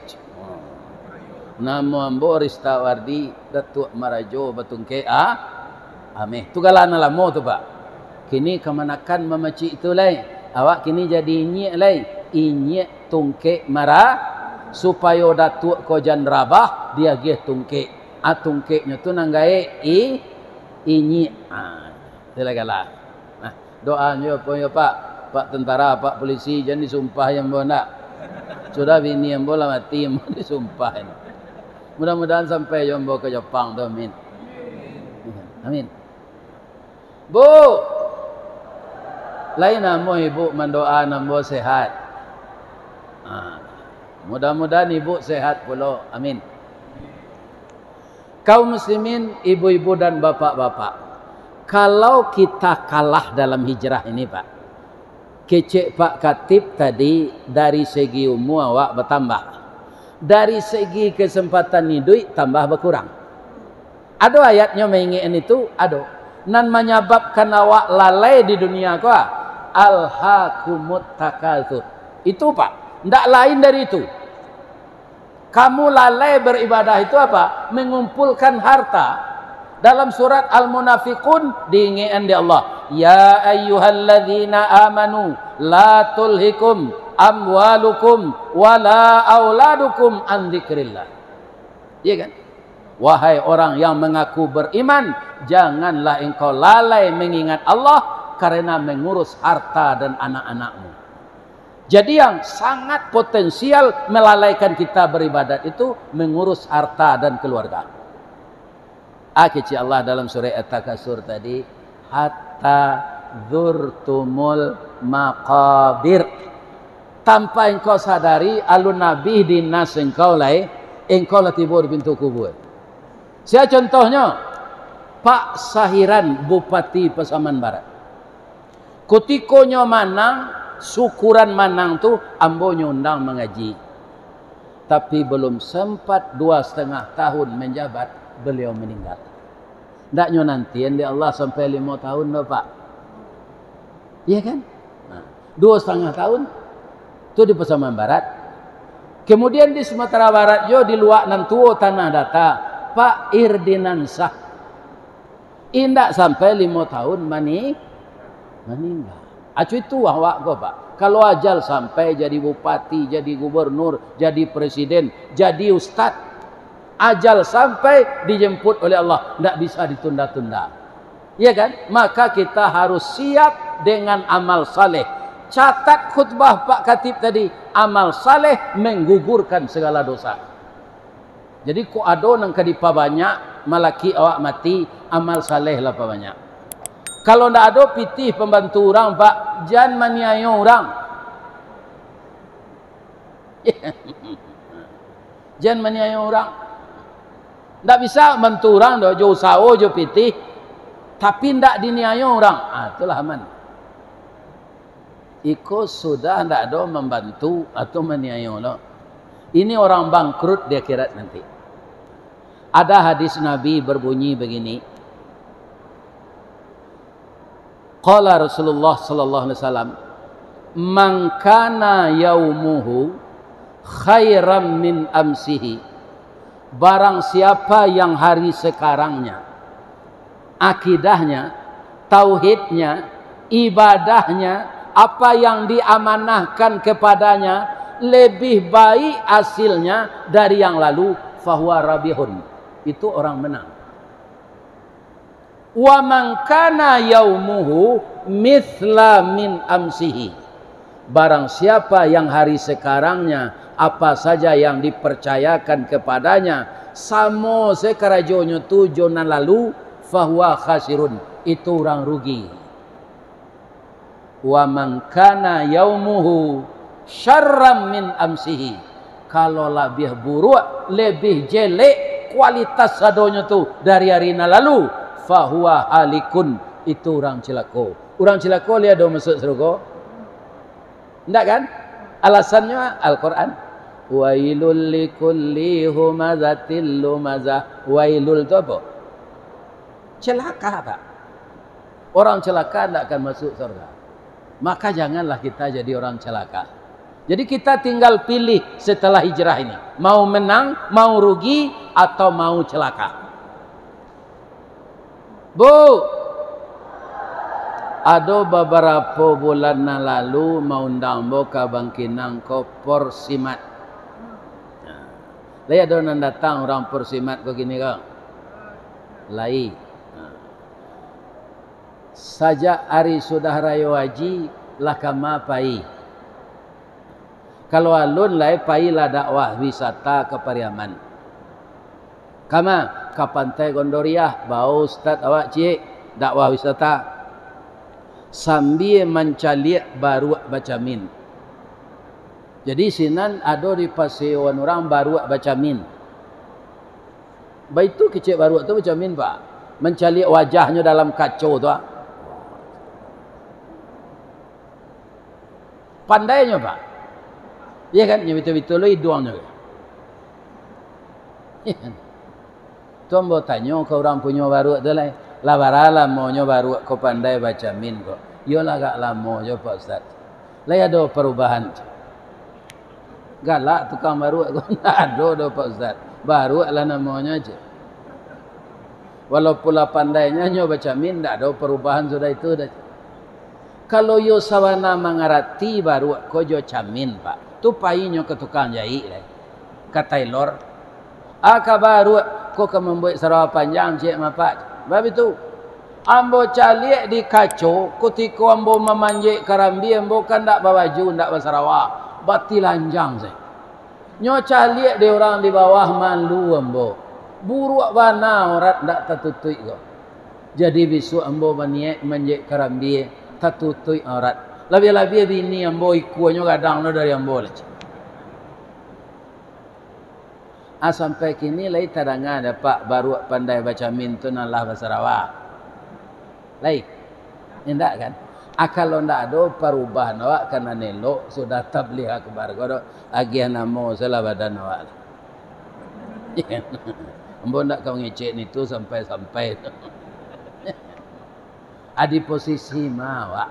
Nama ambo Ristawardi Datuk Marajo Batungke ameh. Tu galana lamo tu Pak. Kini kemanakan memaci itu lai. Awak kini jadi inyek lai. Inyek tungke mara supaya Datuk ko jan rabah dia gih tungke. Tungkeknya tu nanggae inyek. Silakanlah. Nah, doanya apa ya Pak? Pak tentara, Pak polisi jangan disumpah yang bona. Sudah bini yang bola mati mau disumpah. Mudah-mudahan sampai jombo ke Jepang tu amin. Amin. Bu. Lain namo ibu mendoa namo sehat. Mudah-mudahan ibu sehat pula. Amin. Kaum muslimin, ibu-ibu dan bapak-bapak. Kalau kita kalah dalam hijrah ini Pak. Kecek Pak Katib tadi dari segi umur awak bertambah. Dari segi kesempatan hidup tambah berkurang. Ada ayatnya mengingatkan itu? Ada. Nan menyebabkan awak lalai di dunia ko. Alhaakumut takatsur. Itu Pak. Tidak lain dari itu. Kamu lalai beribadah itu apa? Mengumpulkan harta. Dalam surat Al-Munafiqun diingatkan di Allah, ya ayyuhalladzina amanu la tulhikum amwalukum wala auladukum an dzikrillah. Iya kan? Wahai orang yang mengaku beriman, janganlah engkau lalai mengingat Allah karena mengurus harta dan anak-anakmu. Jadi yang sangat potensial melalaikan kita beribadat itu mengurus harta dan keluarga. Kecil Allah dalam surah At-Takasur tadi, hatta zurtumul maqabir. Tanpa engkau sadari alun nabi dinas engkau lai, engkau lah tiba di pintu kubur. Saya contohnya Pak Sahiran Bupati Pasaman Barat. Kutikonya Manang, syukuran Manang tu ambo nyundang mengaji. Tapi belum sempat 2,5 tahun menjabat, beliau meninggal. Ndaknya nantian di Allah sampai 5 tahun dah Pak. Iya kan? 2,5 tahun itu di Pasaman Barat. Kemudian di Sumatera Barat jo di luar nantuo tanah data Pak Irdinansah. Indak sampai 5 tahun meninggal. Acu itu awak ko Pak. Kalau ajal sampai jadi bupati, jadi gubernur, jadi presiden, jadi ustad. Ajal sampai dijemput oleh Allah, tidak bisa ditunda-tunda. Iya kan? Maka kita harus siap dengan amal saleh. Catat khutbah Pak Katib tadi, amal saleh menggugurkan segala dosa. Jadi kok ada nang kadipa banyak, malaki awak mati, amal saleh lah banyak. Kalau tidak ada pitih pembantu orang Pak, jangan maniaya orang. Jangan maniaya orang. Tak bisa bantu orang dah jauh sawo jauh pitih, tapi tak diniaya orang. Itulah aman. Iko sudah tidak ada membantu atau meniayo lo. Ini orang bangkrut di akhirat nanti. Ada hadis Nabi berbunyi begini. Qala Rasulullah sallallahu alaihi wasallam, "Man kana yaumuhu khairam min amsihi." Barang siapa yang hari sekarangnya, akidahnya, tauhidnya, ibadahnya, apa yang diamanahkan kepadanya lebih baik hasilnya dari yang lalu, fahuwa rabihun, itu orang menang. Wa man kana yaumuhu mithla min amsihi. Barang siapa yang hari sekarangnya apa saja yang dipercayakan kepadanya samo sekarajonyo tu jona lalu, fahuwa khasirun, itu orang rugi. Wa man kana yaumuhu syarram min amsihi. Kalau lebih buruk, lebih jelek kualitas sadonya tu dari hari lalu, fahuwa halikun, itu orang celaka. Orang celaka dia ada masuk surga? Enggak kan? Alasannya Al-Quran. Wailul likulli humazatil lumazah. Wailul itu apa? Celaka, Pak. Orang celaka tidak akan masuk surga. Maka janganlah kita jadi orang celaka. Jadi kita tinggal pilih setelah hijrah ini. Mau menang, mau rugi, atau mau celaka. Bu, ada beberapa bulan lalu mau undang boka bangkinang ko Porsimat. Lai ada orang datang orang Porsimat kok gini kok. Lai. Sajak hari sudah raya haji lah kama pai. Kalau alun lai pai lah dakwah wisata ke Pariaman. Kama ke Pantai Gondoriah, bau ustaz awak cik dakwah wisata. Sambil mencalik baru bacamin. Jadi sinan ada di pasewan orang baru bacamin. Baik tu kecik baru tu bacamin Pak. Mencalik wajahnya dalam kacau tu. Pandainya Pak. Iya kan? Yang betul-betul hidungnya. Iya kan? Tuan mau tanya ke orang punya baru tu lah. Labara maunya baru kau pandai baca min kok. Yolah gak lama je Pak Ustaz. Lah ada perubahan. Galak tukang baru kau tak ada Pak Ustaz. Baru lah namanya aja. Walaupun lah pandainya nyo baca min, tak ada perubahan sudah itu dah. Kalau yo sawana mengerti baru ko jo camin Pak. Tu painyo ke tukang jahit lah. Ke tailor. Aka baru ko ke membuat sarava panjang cik mapak. Bab itu. Ambo calik di kacau ketika ambo memanjik karambi ambo kan tak bawaju tak basarawa. Bati lanjang saya. Nyo calik di orang di bawah malu ambo. Buruk bana orang tak tertutui ko. Jadi besok ambo maniak manjik karambi tertutui aurat. Lebih-lebih bini ambo ikuannya kadang no dari ambo lah. Sampai kini lai tadangan ada Pak baru pandai baca min tu nalah bahasa Sarawak. Lai. Indak kan? Kalau ndak ada perubahan awak kena nelok sudah tabligh akbar ko agian namo salah badan awak. Ambo ndak kau ngecek ni tu sampai-sampai. Adi posisi mawak.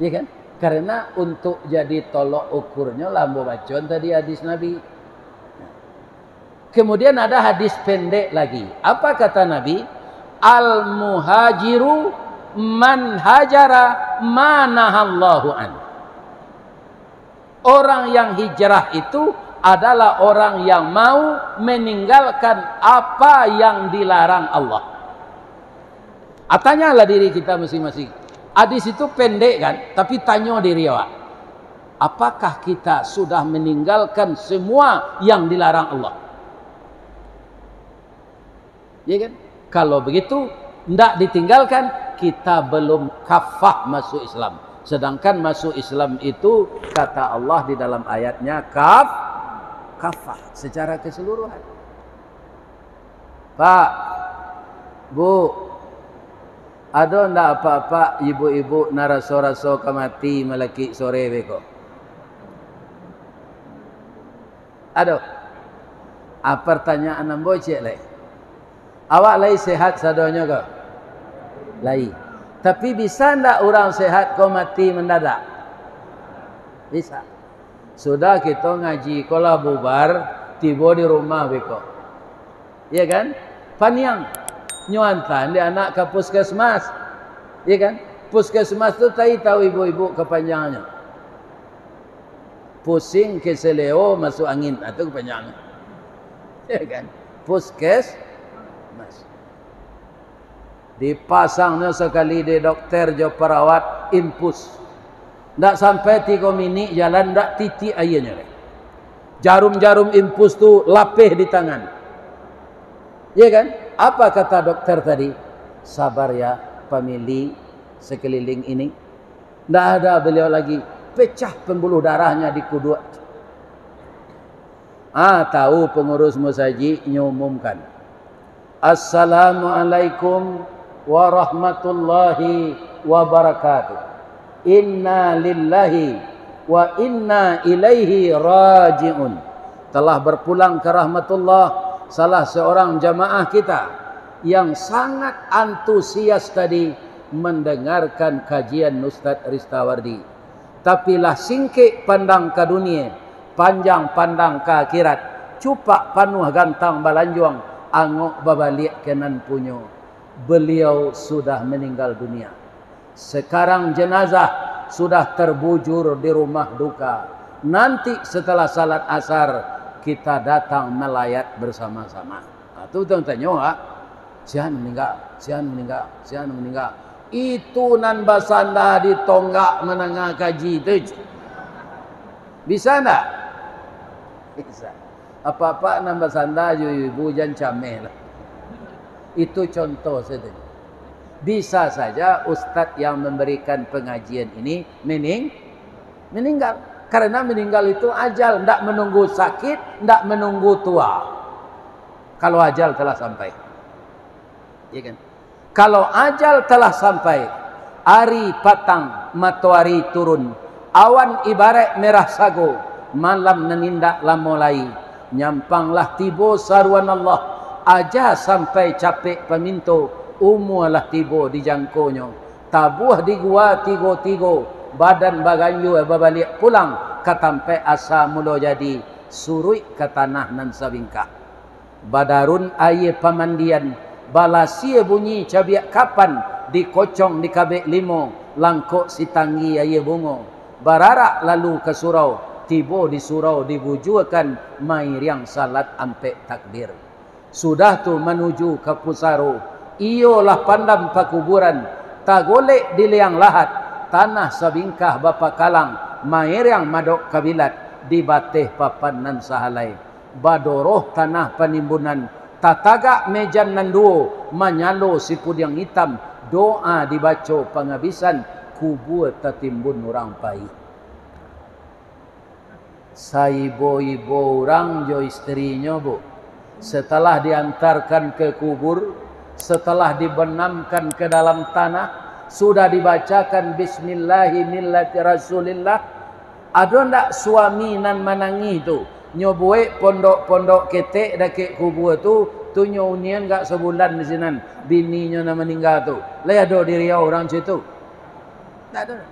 Ya kan? Karena untuk jadi tolok ukurnya lambo bacon tadi hadis Nabi. Kemudian ada hadis pendek lagi. Apa kata Nabi? Al-muhajiru man hajara manahallahu an. Orang yang hijrah itu adalah orang yang mau meninggalkan apa yang dilarang Allah. Tanyalah diri kita masing-masing. Hadis itu pendek kan, tapi tanya diri awak. Apakah kita sudah meninggalkan semua yang dilarang Allah? Ya kan? Kalau begitu, tidak ditinggalkan, kita belum kafah masuk Islam. Sedangkan masuk Islam itu, kata Allah di dalam ayatnya, kafah secara keseluruhan. Pak, Bu, Ada ndak apa-apa ibu-ibu naraso-raso kamati melaki sore beko? Ada. Pertanyaan ambo cik lai. Awak lai sehat sadonya ke? Lai. Tapi bisa ndak orang sehat kau mati mendadak? Bisa. Sudah kita ngaji kolah bubar tiba di rumah beko. Iya kan? Paniang nyuantan dia anak ke puskesmas. Iya kan? Puskesmas tu tahu ibu-ibu kepanjangannya. Pusing keseleo masuk angin atau kepanjangannya. Iya kan? Puskesmas. Dipasangnya sekali di dokter jo perawat impus. Ndak sampai 3 minit jalan ndak titik airnya. Jarum-jarum impus tu lapih di tangan. Iya kan? Apa kata dokter tadi? Sabar ya, famili sekeliling ini. Ndak ada beliau lagi. Pecah pembuluh darahnya di kuduk. Tahu pengurus musaji nyumumkan. Assalamualaikum warahmatullahi wabarakatuh. Inna lillahi wa inna ilaihi raji'un. Telah berpulang ke rahmatullah salah seorang jamaah kita yang sangat antusias tadi mendengarkan kajian Ustaz Ristawardi. Tapi lah singkik pandang ke dunia, panjang pandang ke akhirat, cupak panuh gantang balanjuang, angok babalik kenan punyo. Beliau sudah meninggal dunia. Sekarang jenazah sudah terbujur di rumah duka. Nanti setelah salat asar kita datang melayat bersama-sama. Itu tanya, sian meninggal, sian meninggal, sian meninggal. Itu nan basanda di tonggak menengah kaji itu. Bisa enggak? Bisa. Apa-apa nan basanda ibu jan camel. Itu contoh saja. Bisa saja ustadz yang memberikan pengajian ini meninggal. Karena meninggal itu ajal, tidak menunggu sakit, tidak menunggu tua. Kalau ajal telah sampai. Ya kan? Kalau ajal telah sampai, hari patang, matahari turun, awan ibarat merah sago, malam menindak lamolai, nyampanglah tibo saruan Allah, aja sampai capek peminto, umulah tibo dijangkonyo, tabuh di gua tigo-tigo, badan baganyu babalik pulang, katampe asa mulo jadi, surui ke tanah nan sabingkah. Badarun aye pamandian, balasie bunyi cabiak kapan, dikocong di kabek limo, langkok si tanggi aye bungo. Bararak lalu ke surau, tibo di surau dibujukan, mai riang salat ampe takbir. Sudah tu menuju ke pusaro, iyolah pandam pakuburan, tak golek di liang lahat, tanah sabingkah bapa kalang, mair yang madok kabilat, di bateh papan nan sahalai. Badoroh tanah penimbunan, tatagak mejan nan duo, manyalo sipud yang hitam, doa dibaca pengabisan, kubur tertimbun orang pai. Saibo-ibo orang jo istrinya bu, setelah diantarkan ke kubur, setelah dibenamkan ke dalam tanah, sudah dibacakan Bismillahi millati Rasulillah. Ada ndak suami nan manangi itu nyoboe pondok-pondok ketek dake kubur tu nyonian gak sebulan di sini bininya na meninggal tu. Lah ada di Riau orang situ. Tak ada.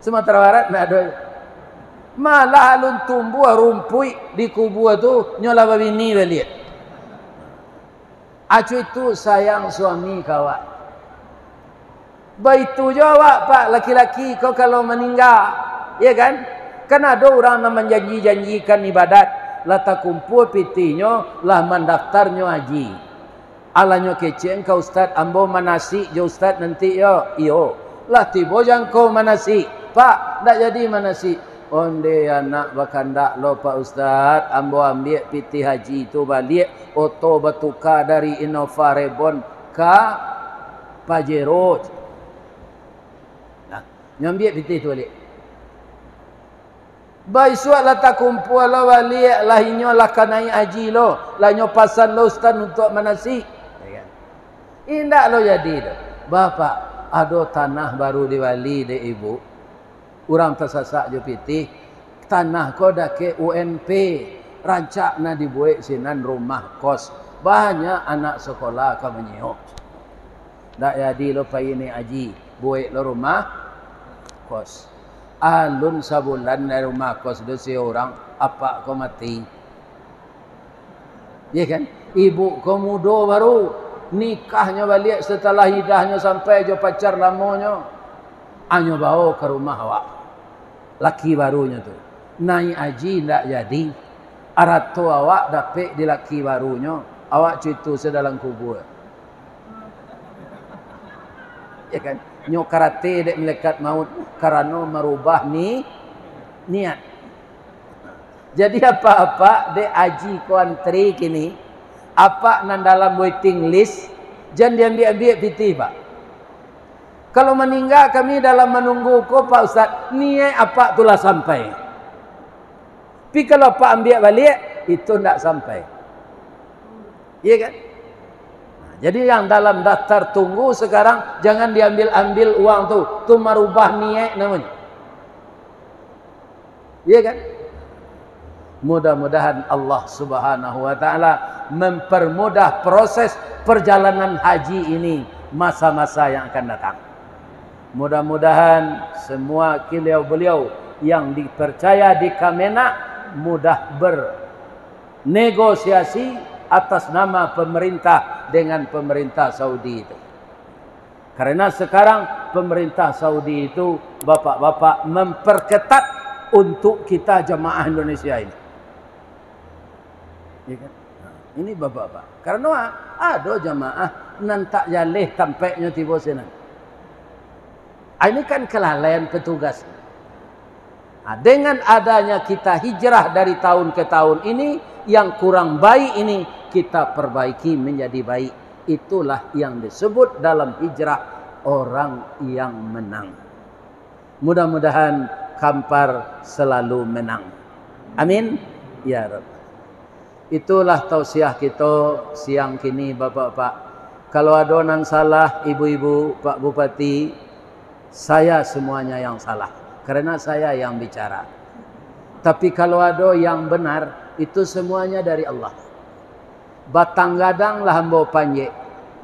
Sumatera Barat tak ada. Malah alun tumbuh rumpui di kubur tu nyola bini beliat. Acu itu sayang suami kawak. Baitu jawab pak laki-laki kau kalau meninggal, ya kan? Kan ada orang yang menjanji-janjikan ibadat, lah tak kumpul pitinya, lah mendaftarnya haji. Alanya keceng kau ustaz, ambo manasi jo ustaz nanti yo, iyo. Lah tibo jang kau manasi, pak, tak jadi manasi. Onde anak bakandak lo pak ustaz, ambo ambil piti haji itu balik, oto batuka dari Innova Rebon ke Pajero. Nah, nyambil piti itu balik. Baik suat lah tak kumpul lo balik, lah inyo lah kanai haji lo, lah inyo pasan lo ustaz untuk manasi. Indak lo jadi dah. Bapak, ada tanah baru diwali de ibu. Orang tersasak je pitih. Tanah ko dah ke UNP. Rancak na dibuat sinan rumah kos. Banyak anak sekolah ka menyok. Dak jadi lo pai ni aji. Buat lo rumah kos. Alun sabulan dari rumah kos do si orang. Apa ko mati. Ya kan? Ibu ko muda baru. Nikahnya balik setelah hidahnya sampai jo pacar lamonyo. Anyo bawa ke rumah awak. Laki barunya tu. Naik haji ndak jadi. Arato awak dapat di laki barunya. Awak cuitu sedalam kubur. Ya kan? Nyo karate dek melekat maut karena merubah niat. Jadi apa-apa dek haji kuantri kini. Apa nan dalam waiting list, jangan diambil-ambil piti pak. Kalau meninggal kami dalam menunggu ko Pak Ustaz, niat apa tulah sampai. Tapi kalau Pak ambil balik, itu tidak sampai. Iya kan? Nah, jadi yang dalam daftar tunggu sekarang, jangan diambil-ambil uang tu merubah niat namanya. Iya kan? Mudah-mudahan Allah Subhanahu wa taala mempermudah proses perjalanan haji ini masa-masa yang akan datang. Mudah-mudahan semua beliau yang dipercaya di Kemenak mudah bernegosiasi atas nama pemerintah dengan pemerintah Saudi itu. Karena sekarang pemerintah Saudi itu bapak-bapak memperketat untuk kita jemaah Indonesia ini. Ya kan? Ini bapak-bapak. Karena ada jamaah nan tak jaleh tampaknya tiba senang. Ini kan kelalaian petugas. Dengan adanya kita hijrah dari tahun ke tahun ini, yang kurang baik ini kita perbaiki menjadi baik. Itulah yang disebut dalam hijrah orang yang menang. Mudah-mudahan Kampar selalu menang. Amin. Ya Rabb. Itulah tausiah kita siang kini bapak-bapak. Kalau ada yang salah ibu-ibu, Pak Bupati, saya semuanya yang salah. Karena saya yang bicara. Tapi kalau ada yang benar, itu semuanya dari Allah. Batang gadang lah hambo panjek.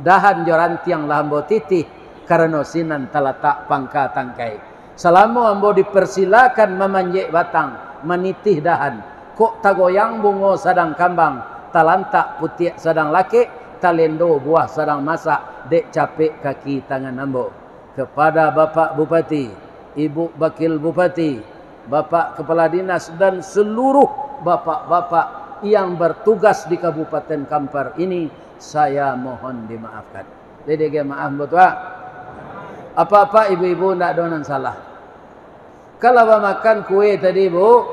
Dahan jorantiang lah hambo titih. Karena sinan talatak pangka tangkai. Selama hambo dipersilakan memanjek batang, menitih dahan. Kok tagoyang bungo sadang kambang, talantak putih sadang laki, talendo buah sadang masak, dek capek kaki tangan ambo. Kepada Bapak Bupati, Ibu Wakil Bupati, Bapak Kepala Dinas dan seluruh bapak-bapak yang bertugas di Kabupaten Kampar ini, saya mohon dimaafkan. Jadi maaf betul. Apa-apa ibu-ibu nak donan salah. Kalau makan kue tadi bu,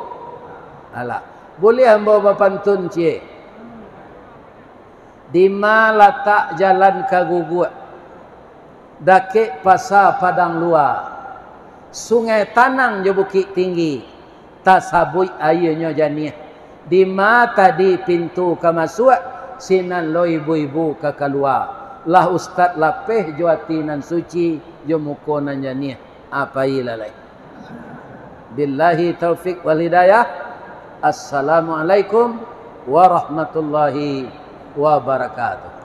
alah, boleh hamba bapantun cie. Di mana letak jalan Kaguguat, Dakik Pasar Padang Luar, Sungai Tanang je Bukit Tinggi, tasabui airnya janih. Di mana tadi pintu ke masuk, sinan lo ibu-ibu ke keluar. Lah ustaz lapeh juati nan suci, jo muko nan janih. Apa ilalai? Billahi taufik wal hidayah. Assalamualaikum warahmatullahi wabarakatuh.